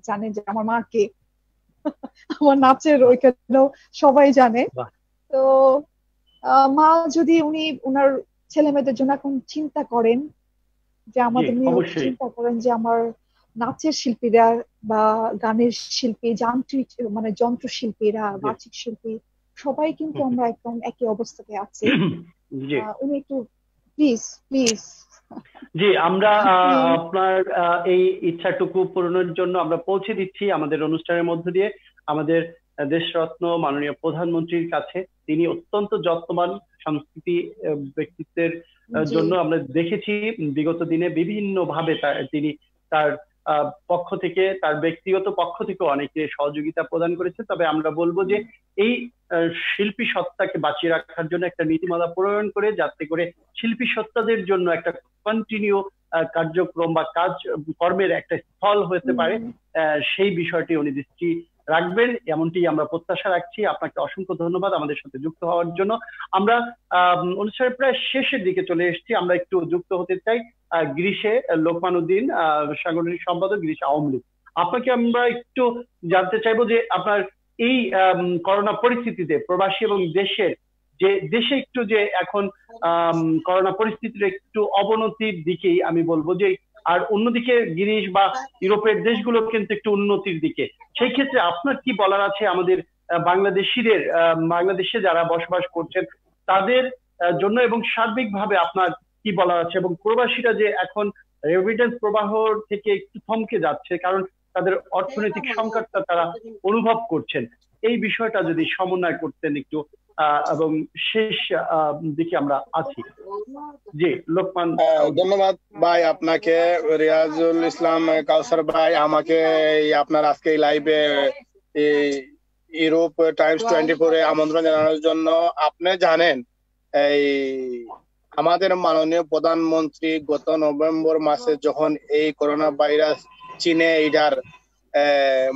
জানে যে আমার মা কে, আমার নাচের ওইখানেও সবাই জানে। তো মা যদি উনি ওনার ছেলে মেয়েদের জন্য এখন চিন্তা করেন, যে আমাদের নিয়ে চিন্তা করেন, যে আমার নাচের শিল্পীরা বা গানের শিল্পী, যান্ত্রিক মানে যন্ত্রশিল্পীরা, বাচিক শিল্পী সবাই কিন্তু আমরা একদম একই অবস্থাতে আছি। জি উনি একটু প্লিজ প্লিজ জি, আমরা আপনার এই ইচ্ছাটুকু পূরণের জন্য আমরা পৌঁছে দিচ্ছি আমাদের অনুষ্ঠানের মধ্য দিয়ে আমাদের দেশরত্ন মাননীয় প্রধানমন্ত্রীর কাছে। তিনি অত্যন্ত যত্নবান সংস্কৃতি ব্যক্তিত্বের জন্য আমরা দেখেছি বিগত দিনে বিভিন্ন ভাবে তিনি তার পক্ষ থেকে, তার ব্যক্তিগত পক্ষ থেকে অনেকে সহযোগিতা প্রদান করেছে। তবে আমরা বলবো যে এই শিল্পী সত্তাকে বাঁচিয়ে রাখার জন্য একটা নীতিমালা প্রণয়ন করে, যাতে করে শিল্পী সত্তাদের জন্য একটা কন্টিনিউ কার্যক্রম বা কাজ কর্মের একটা স্থল হতে পারে, সেই বিষয়টি উনি দৃষ্টি রাখবেন এমনটি আমরা প্রত্যাশা রাখছি। আপনাকে অসংখ্য ধন্যবাদ আমাদের সাথে যুক্ত হওয়ার জন্য। আমরা অনুষ্ঠানের প্রায় শেষের দিকে চলে এসেছি। আমরা একটু যুক্ত হতে চাই গ্রিসে লোকমান উদ্দিন, সাংগঠনিক সম্পাদক গ্রিস আওয়ামী লীগ। আপনাকে আমরা একটু জানতে চাইবো যে আপনার এই করোনা পরিস্থিতিতে প্রবাসী এবং দেশে একটু যে এখন করোনা পরিস্থিতির একটু অবনতির দিকেই আমি বলবো যে, আর অন্যদিকে গ্রিস বা ইউরোপের দেশগুলো কিন্তু একটু উন্নতির দিকে। সেই ক্ষেত্রে আপনার কি বলার আছে আমাদের বাংলাদেশে যারা বসবাস করছেন তাদের জন্য, এবং সার্বিকভাবে আপনার কি বলার আছে? এবং প্রবাসীরা যে এখন রেমিটেন্স প্রবাহ থেকে একটু থমকে যাচ্ছে কারণ তাদের অর্থনৈতিক সংকটটা তারা অনুভব করছেন, এই বিষয়টা যদি সমন্বয় করতেন একটু, এবং শেষ দিকে আমরা আছি। জি লোকমান। ধন্যবাদ ভাই আপনাকে, রিয়াজুল ইসলাম কাউসার ভাই, আমাকে আপনার আজকে লাইভে ইউরোপ টাইমস 24 আমন্ত্রণ জানানোর জন্য। আপনি জানেন এই আমাদের মাননীয় প্রধানমন্ত্রী গত নভেম্বর মাসে যখন এই করোনা ভাইরাস চীনে এইটার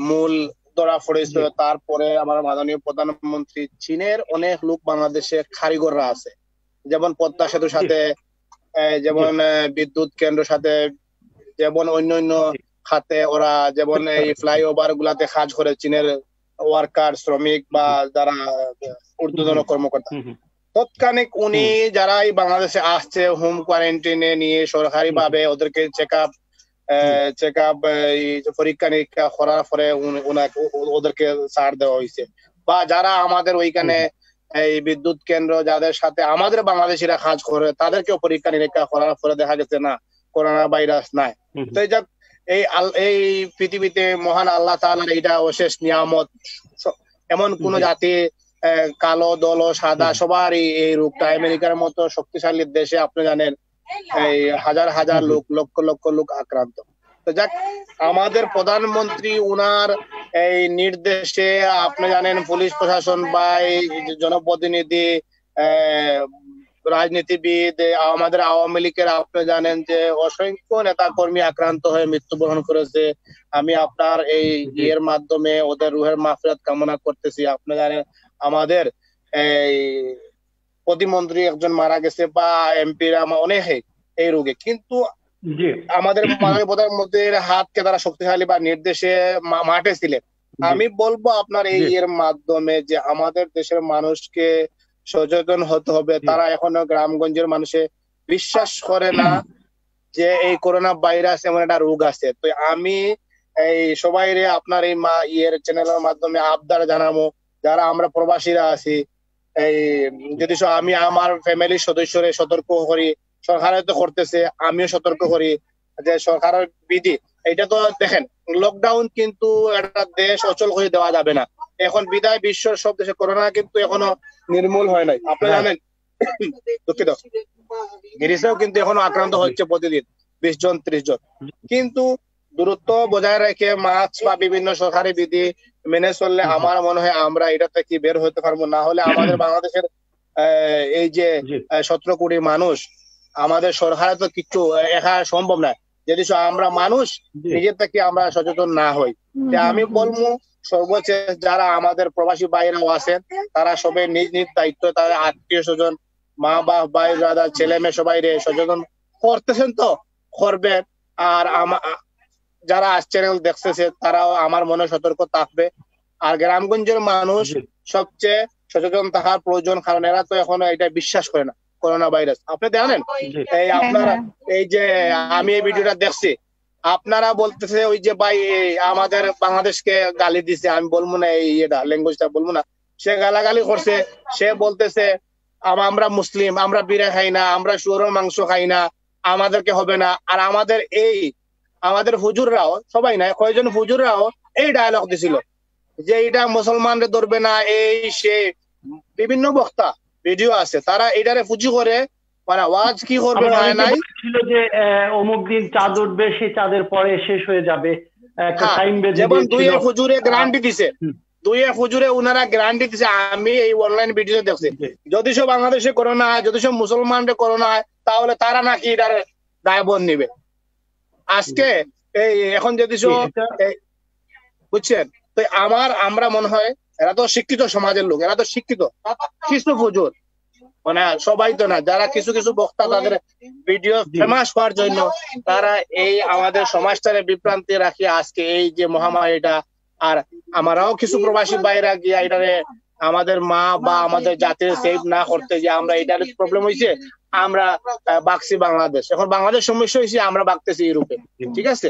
মূল ধরা পড়েছিল, তারপরে আমার মাননীয় প্রধানমন্ত্রী চীনের অনেক লোক বাংলাদেশে কারিগররা আছে, যেমন পদ্মা সেতুর সাথে, যেমন বিদ্যুৎ কেন্দ্রের সাথে, যেমন অন্যান্য খাতে ওরা যেমন এই ফ্লাইওভার গুলাতে কাজ করে চীনের ওয়ার্কার, শ্রমিক বা যারা ঊর্ধ্বতন কর্মকর্তা। তৎক্ষণিক উনি যারা এই বাংলাদেশে আসছে হোম কোয়ারেন্টাইনে নিয়ে সরকারি ভাবে ওদেরকে চেক আপ পরীক্ষা নিরীক্ষা করার পরে ওদেরকে ছাড় দেওয়া হয়েছে। বা যারা আমাদের ওইখানে এই বিদ্যুৎ কেন্দ্র যাদের সাথে আমাদের বাংলাদেশিরা কাজ করে তাদেরকেও পরীক্ষা নিরীক্ষা করার পরে দেখা গেছে না, করোনা ভাইরাস নাই। তো এই পৃথিবীতে মহান আল্লাহ তাআলার এইটা অশেষ নিয়ামত। এমন কোন জাতি কালো দল সাদা সবারই এই রোগটা, আমেরিকার মতো শক্তিশালী দেশে আপনি জানেন এই হাজার হাজার লোক, লক্ষ লক্ষ লোক আক্রান্ত। তো যাক, আমাদের প্রধানমন্ত্রী উনার এই নির্দেশে আপনি জানেন পুলিশ প্রশাসন বা জনপ্রতিনিধি, রাজনীতিবিদ, আমাদের আওয়ামী লীগের আপনি জানেন যে অসংখ্য নেতা কর্মী আক্রান্ত হয়ে মৃত্যুবরণ করেছে। আমি আপনার এই ইয়ের মাধ্যমে ওদের রুহের মাগফিরাত কামনা করতেছি। আপনি জানেন আমাদের এই প্রতিমন্ত্রী একজন মারা গেছে বা এমপিরা অনেকে এই রোগে, কিন্তু আমাদের মাননীয় প্রধানমন্ত্রীর হাতকে তারা শক্তিশালী বা নির্দেশে মাঠে ছিলেন। আমি বলবো আপনার এই এর মাধ্যমে যে আমাদের দেশের মানুষকে সচেতন হতে হবে। তারা এখনো গ্রামগঞ্জের মানুষে বিশ্বাস করে না যে এই করোনা ভাইরাস এমন একটা রোগ আছে। তো আমি এই সবাই আপনার এই চ্যানেলের মাধ্যমে আবদার জানাবো, যারা আমরা প্রবাসীরা আছি, এই যদি আমি আমার ফ্যামিলির সদস্যরে সতর্ক করি, সরকারে তো করতেছে, আমিও সতর্ক করি যে সরকারের বিধি এটা তো দেখেন, লকডাউন কিন্তু একটা দেশ অচল করে দেওয়া যাবে না। এখন বিদায় বিশ্বের সব দেশে করোনা কিন্তু এখনো নির্মূল হয় নাই। আপনি জানেন দুঃখিত, গ্রিসেও কিন্তু এখনো আক্রান্ত হচ্ছে প্রতিদিন 20 জন 30 জন। কিন্তু দূরত্ব বজায় রেখে মাস্ক বা বিভিন্ন সরকারি বিধি মেনে চললে আমার মনে হয় আমরা এটা থেকে বের হতে পারবো। না হলে আমাদের বাংলাদেশের এই যে 17 কোটি মানুষ, আমাদের সরকারে তো কিছু একা সম্ভব না যদি আমরা মানুষ নিজের থেকে আমরা সচেতন না হই। আমি বলবো সর্বশেষ যারা আমাদের প্রবাসী ভাইরাও আছেন তারা সবাই নিজ নিজ দায়িত্ব, তাদের আত্মীয় স্বজন, মা বাপ, ভাই দাদা, ছেলে মেয়ে সবাই সচেতন করতেছেন তো করবেন। আর যারা চ্যানেল দেখতেছে তারাও আমার মনে সতর্ক থাকবে। আর গ্রামগঞ্জের মানুষ সবচেয়ে সচেতন থাকার প্রয়োজন, কারণ এরা তো এখনো এটা বিশ্বাস করে না করোনা ভাইরাস। আপনি জানেন এই আপনারা এই যে আমি এই ভিডিওটা দেখছি, আপনারা বলতেছে ওই যে ভাই আমাদের বাংলাদেশকে গালি দিছে, আমি বলবো না এই এটা ল্যাঙ্গুয়েজটা বলবো না, সে গালাগালি করছে, সে বলতেছে আমরা মুসলিম, আমরা বিড়া খাই না, আমরা শুয়োরের মাংস খাই না, আমাদেরকে হবে না। আর আমাদের হুজুররাও, সবাই না, কয়েকজন হুজুররাও এই ডায়লগ দিছিল যে এটা মুসলমানদের ধরবে না, এই সে। বিভিন্ন বক্তা ভিডিও আছে, তারা এটারে পুঁজি করে মানে ওয়াজ কি করবে নাই ছিল যে অমুক দিন চাঁদ উঠবে, সেই চাঁদের পরে শেষ হয়ে যাবে, একটা টাইম বেঁধে যেমন দিয়েছিল। দুই হুজুরে গ্যারান্টি দিছে, ওনারা গ্যারান্টি দিছে। আমি এই অনলাইন ভিডিও দেখছি, যদি সব বাংলাদেশে করোনা হয়, যদি সব মুসলমানদের করোনা হয়, তাহলে তারা নাকি এটার দায়বদ্ধ নিবে। আজকে এই এখন যদি বুঝছেন, তো আমরা মনে হয় এরা তো শিক্ষিত সমাজের লোক, এরা তো শিক্ষিত, কিছু হুজুর মানে সবাই তো না, যারা কিছু কিছু বক্তা তাদের ভিডিও ফেমাস হওয়ার জন্য তারা এই আমাদের সমাজটারে বিভ্রান্তি রাখি আজকে এই যে মহামারীটা। আর আমরাও কিছু প্রবাসী বাইরে গিয়া এটারে আমাদের মা বা আমাদের জাতির সেভ না করতে, যে আমরা এটার প্রবলেম হয়েছে, আমরা বাগছি বাংলাদেশ, এখন বাংলাদেশ সমস্যা হয়েছে, আমরা বাগতেছি ইউরোপে। ঠিক আছে,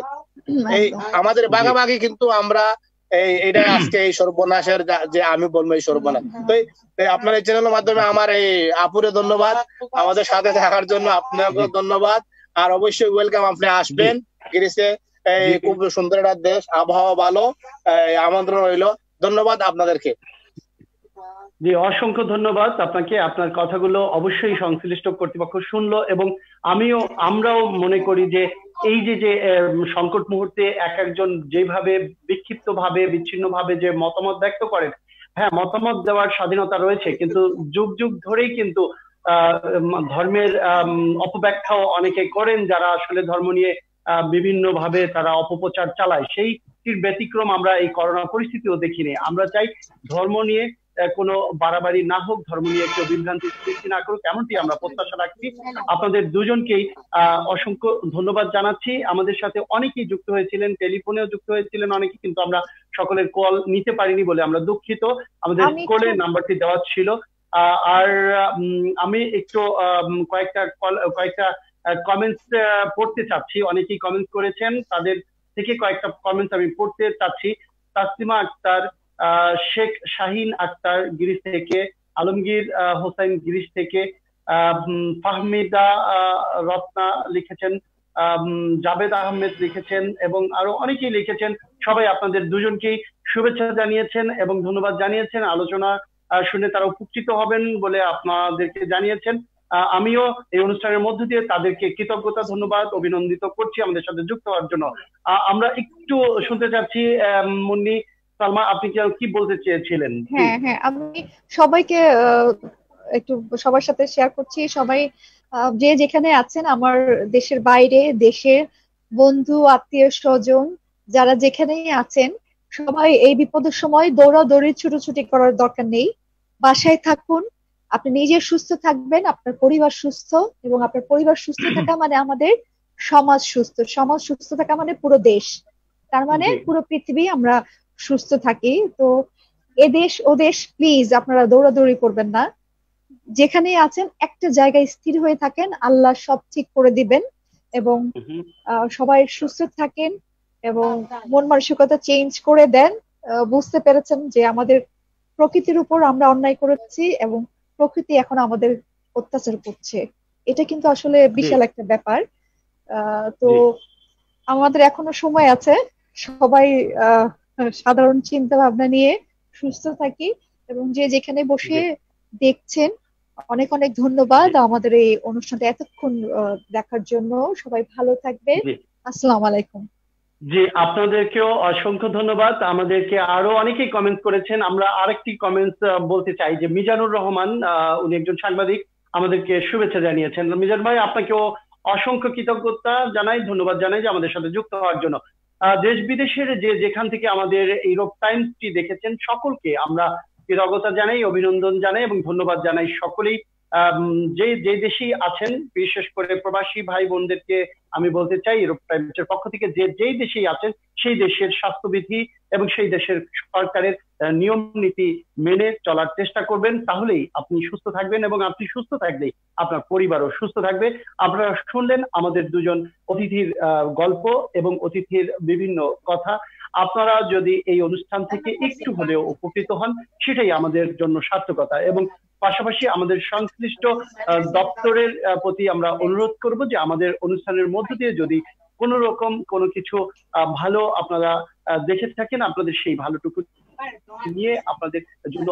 এই আমাদের বাগাবাগি, কিন্তু আমরা এইটা আজকে এই সর্বনাশের, যে আমি বলবো এই সর্বনাশ। তো আপনার এই চ্যানেলের মাধ্যমে আমার এই আপুরে ধন্যবাদ, আমাদের সাথে থাকার জন্য আপনাকে ধন্যবাদ। আর অবশ্যই ওয়েলকাম, আপনি আসবেন গ্রিসে, এই খুব সুন্দর একটা দেশ, আবহাওয়া ভালো, আমন্ত্রণ রইল। ধন্যবাদ আপনাদেরকে। জি, অসংখ্য ধন্যবাদ আপনাকে। আপনার কথাগুলো অবশ্যই সংশ্লিষ্ট কর্তৃপক্ষ শুনলো, এবং আমরাও মনে করি যে এই যে সংকট মুহূর্তে এক একজন যেভাবে বিক্ষিপ্ত ভাবে, বিচ্ছিন্ন ভাবে যে মতামত ব্যক্ত করেন, হ্যাঁ, মতামত দেওয়ার স্বাধীনতা রয়েছে, কিন্তু যুগ যুগ ধরেই কিন্তু ধর্মের অপব্যাখ্যাও অনেকে করেন, যারা আসলে ধর্ম নিয়ে বিভিন্ন ভাবে তারা অপপ্রচার চালায়। সেইটির ব্যতিক্রম আমরা এই করোনা পরিস্থিতিও দেখিনি। আমরা চাই ধর্ম নিয়ে কোনো বাড়াবাড়ি না হোক, ধর্ম নিয়ে কেউ বিভ্রান্তি সৃষ্টি না করুক, এমনটি আমরা প্রত্যাশা রাখছি। আপনাদের দুজনকেই অসংখ্য ধন্যবাদ জানাচ্ছি। আমাদের সাথে অনেকেই যুক্ত হয়েছিলেন, টেলিফোনেও যুক্ত হয়েছিলেন অনেকে, কিন্তু আমরা সকলের কল নিতে পারিনি বলে আমরা দুঃখিত। আমাদের কলে নাম্বারটি দেওয়া ছিল। আর আমি একটু কয়েকটা কমেন্টস পড়তে চাচ্ছি। অনেকেই কমেন্টস করেছেন, তাদের থেকে কয়েকটা কমেন্টস আমি পড়তে চাচ্ছি। তাসলিমা আক্তার, শেখ শাহিন আক্তার গিরিশ থেকে, আলমগীর হোসেন গিরিশ থেকে, ফাহমিদা রত্না লিখেছেন, জাবেদ আহমেদ লিখেছেন, এবং আরো অনেকেই লিখেছেন। সবাই আপনাদের দুজনকেই শুভেচ্ছা জানিয়েছেন এবং ধন্যবাদ জানিয়েছেন। আলোচনা শুনে তারা উপকৃত হবেন বলে আপনাদেরকে জানিয়েছেন। আমিও এই অনুষ্ঠানের মধ্য দিয়ে তাদেরকে কৃতজ্ঞতা, ধন্যবাদ, অভিনন্দিত করছি আমাদের সাথে যুক্ত হওয়ার জন্য। আমরা একটু শুনতে চাচ্ছি, মুন্নি, সালমা, আপনি কি বলতে চেয়েছিলেন? হ্যাঁ, আমি সবাইকে একটু সবার সাথে শেয়ার করছি। সবাই যে যেখানে আছেন, আমার দেশের বাইরে, দেশের বন্ধু, আত্মীয় স্বজন, যারা যেখানেই আছেন, সবাই এই বিপদের সময় দৌড়াদৌড়ি, ছুটোছুটি করার দরকার নেই। বাসায় থাকুন, আপনি নিজে সুস্থ থাকবেন, আপনার পরিবার সুস্থ, এবং আপনার পরিবার সুস্থ থাকা মানে আমাদের সমাজ সুস্থ, সমাজ সুস্থ থাকা মানে পুরো দেশ, তার মানে পুরো পৃথিবী আমরা সুস্থ থাকি। তো এদেশ ওদেশ প্লিজ আপনারা দৌড়াদৌড়ি করবেন না। যেখানে আছেন একটা জায়গায় স্থির হয়ে থাকেন, আল্লাহ সব ঠিক করে দিবেন। এবং সবাই সুস্থ থাকেন এবং মন মানসিকতা চেঞ্জ করে দেন। বুঝতে পেরেছেন যে আমাদের প্রকৃতির উপর আমরা অন্যায় করেছি এবং প্রকৃতি এখন আমাদের অত্যাচার করছে। এটা কিন্তু আসলে বিশাল একটা ব্যাপার। তো আমাদের এখনো সময় আছে, সবাই সাধারণ চিন্তা ভাবনা নিয়ে সুস্থ থাকি। এবং যে যেখানে বসে দেখছেন, অনেক অনেক ধন্যবাদ আমাদের এই অনুষ্ঠানটা এতক্ষণ দেখার জন্য। সবাই ভালো থাকবেন। আসসালামু আলাইকুম। জি, আপনাদেরকেও অসংখ্য ধন্যবাদ। আমাদেরকে আরো অনেকেই কমেন্ট করেছেন। আমরা আরেকটি কমেন্টস বলতে চাই যে মিজানুর রহমান, উনি একজন সাংবাদিক, আমাদেরকে শুভেচ্ছা জানিয়েছেন। মিজান ভাই, আপনাকেও অসংখ্য কৃতজ্ঞতা জানাই, ধন্যবাদ জানাই যে আমাদের সাথে যুক্ত হওয়ার জন্য। দেশ বিদেশের যে যেখান থেকে আমাদের ইউরোপ টাইমসটি দেখেছেন, সকলকে আমরা কৃতজ্ঞতা জানাই, অভিনন্দন জানাই এবং ধন্যবাদ জানাই। সকলেই যে দেশেই আছেন, বিশেষ করে প্রবাসী ভাই বোনদেরকে আমি বলতে চাই, ইউরোপ টাইমসের পক্ষ থেকে যেই দেশেই আছেন সেই দেশের স্বাস্থ্যবিধি এবং সেই দেশের সরকারের নিয়ম নীতি মেনে চলার চেষ্টা করবেন, তাহলেই আপনি সুস্থ থাকবেন এবং আপনি সুস্থ থাকলেই আপনার পরিবারও সুস্থ থাকবে। আপনারা শুনলেন আমাদের দুজন অতিথির গল্প এবং অতিথির বিভিন্ন কথা। আপনারা যদি এই অনুষ্ঠান থেকে একটু হলেও উপকৃত হন সেটাই আমাদের জন্য সার্থকতা। এবং পাশাপাশি আমাদের সংশ্লিষ্ট দপ্তরের প্রতি আমরা অনুরোধ করব যে আমাদের অনুষ্ঠানের মধ্য দিয়ে যদি কোনো রকম কোনো কিছু ভালো আপনারা দেখে থাকেন, আপনাদের সেই ভালোটুকু নিয়ে আপনাদের জন্য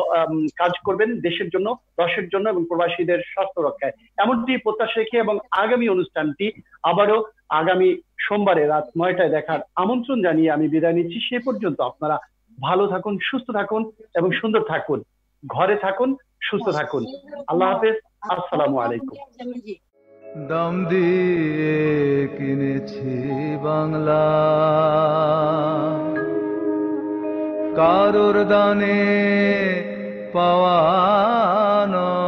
কাজ করবেন, দেশের জন্য, দশের জন্য এবং প্রবাসীদের স্বাস্থ্য রক্ষায়, এমনটি প্রত্যাশা রেখে এবং আগামী অনুষ্ঠানটি আবারও আগামী সোমবারে রাত 9টায় দেখার আমন্ত্রণ জানিয়ে আমি বিদায় নিচ্ছি। সে পর্যন্ত আপনারা ভালো থাকুন, সুস্থ থাকুন এবং সুন্দর থাকুন, ঘরে থাকুন, সুস্থ থাকুন। আল্লাহ হাফেজ, আসসালামু আলাইকুম। দাম দিয়ে কিনেছি বাংলা, কারোর দানে পাওয়া নয়।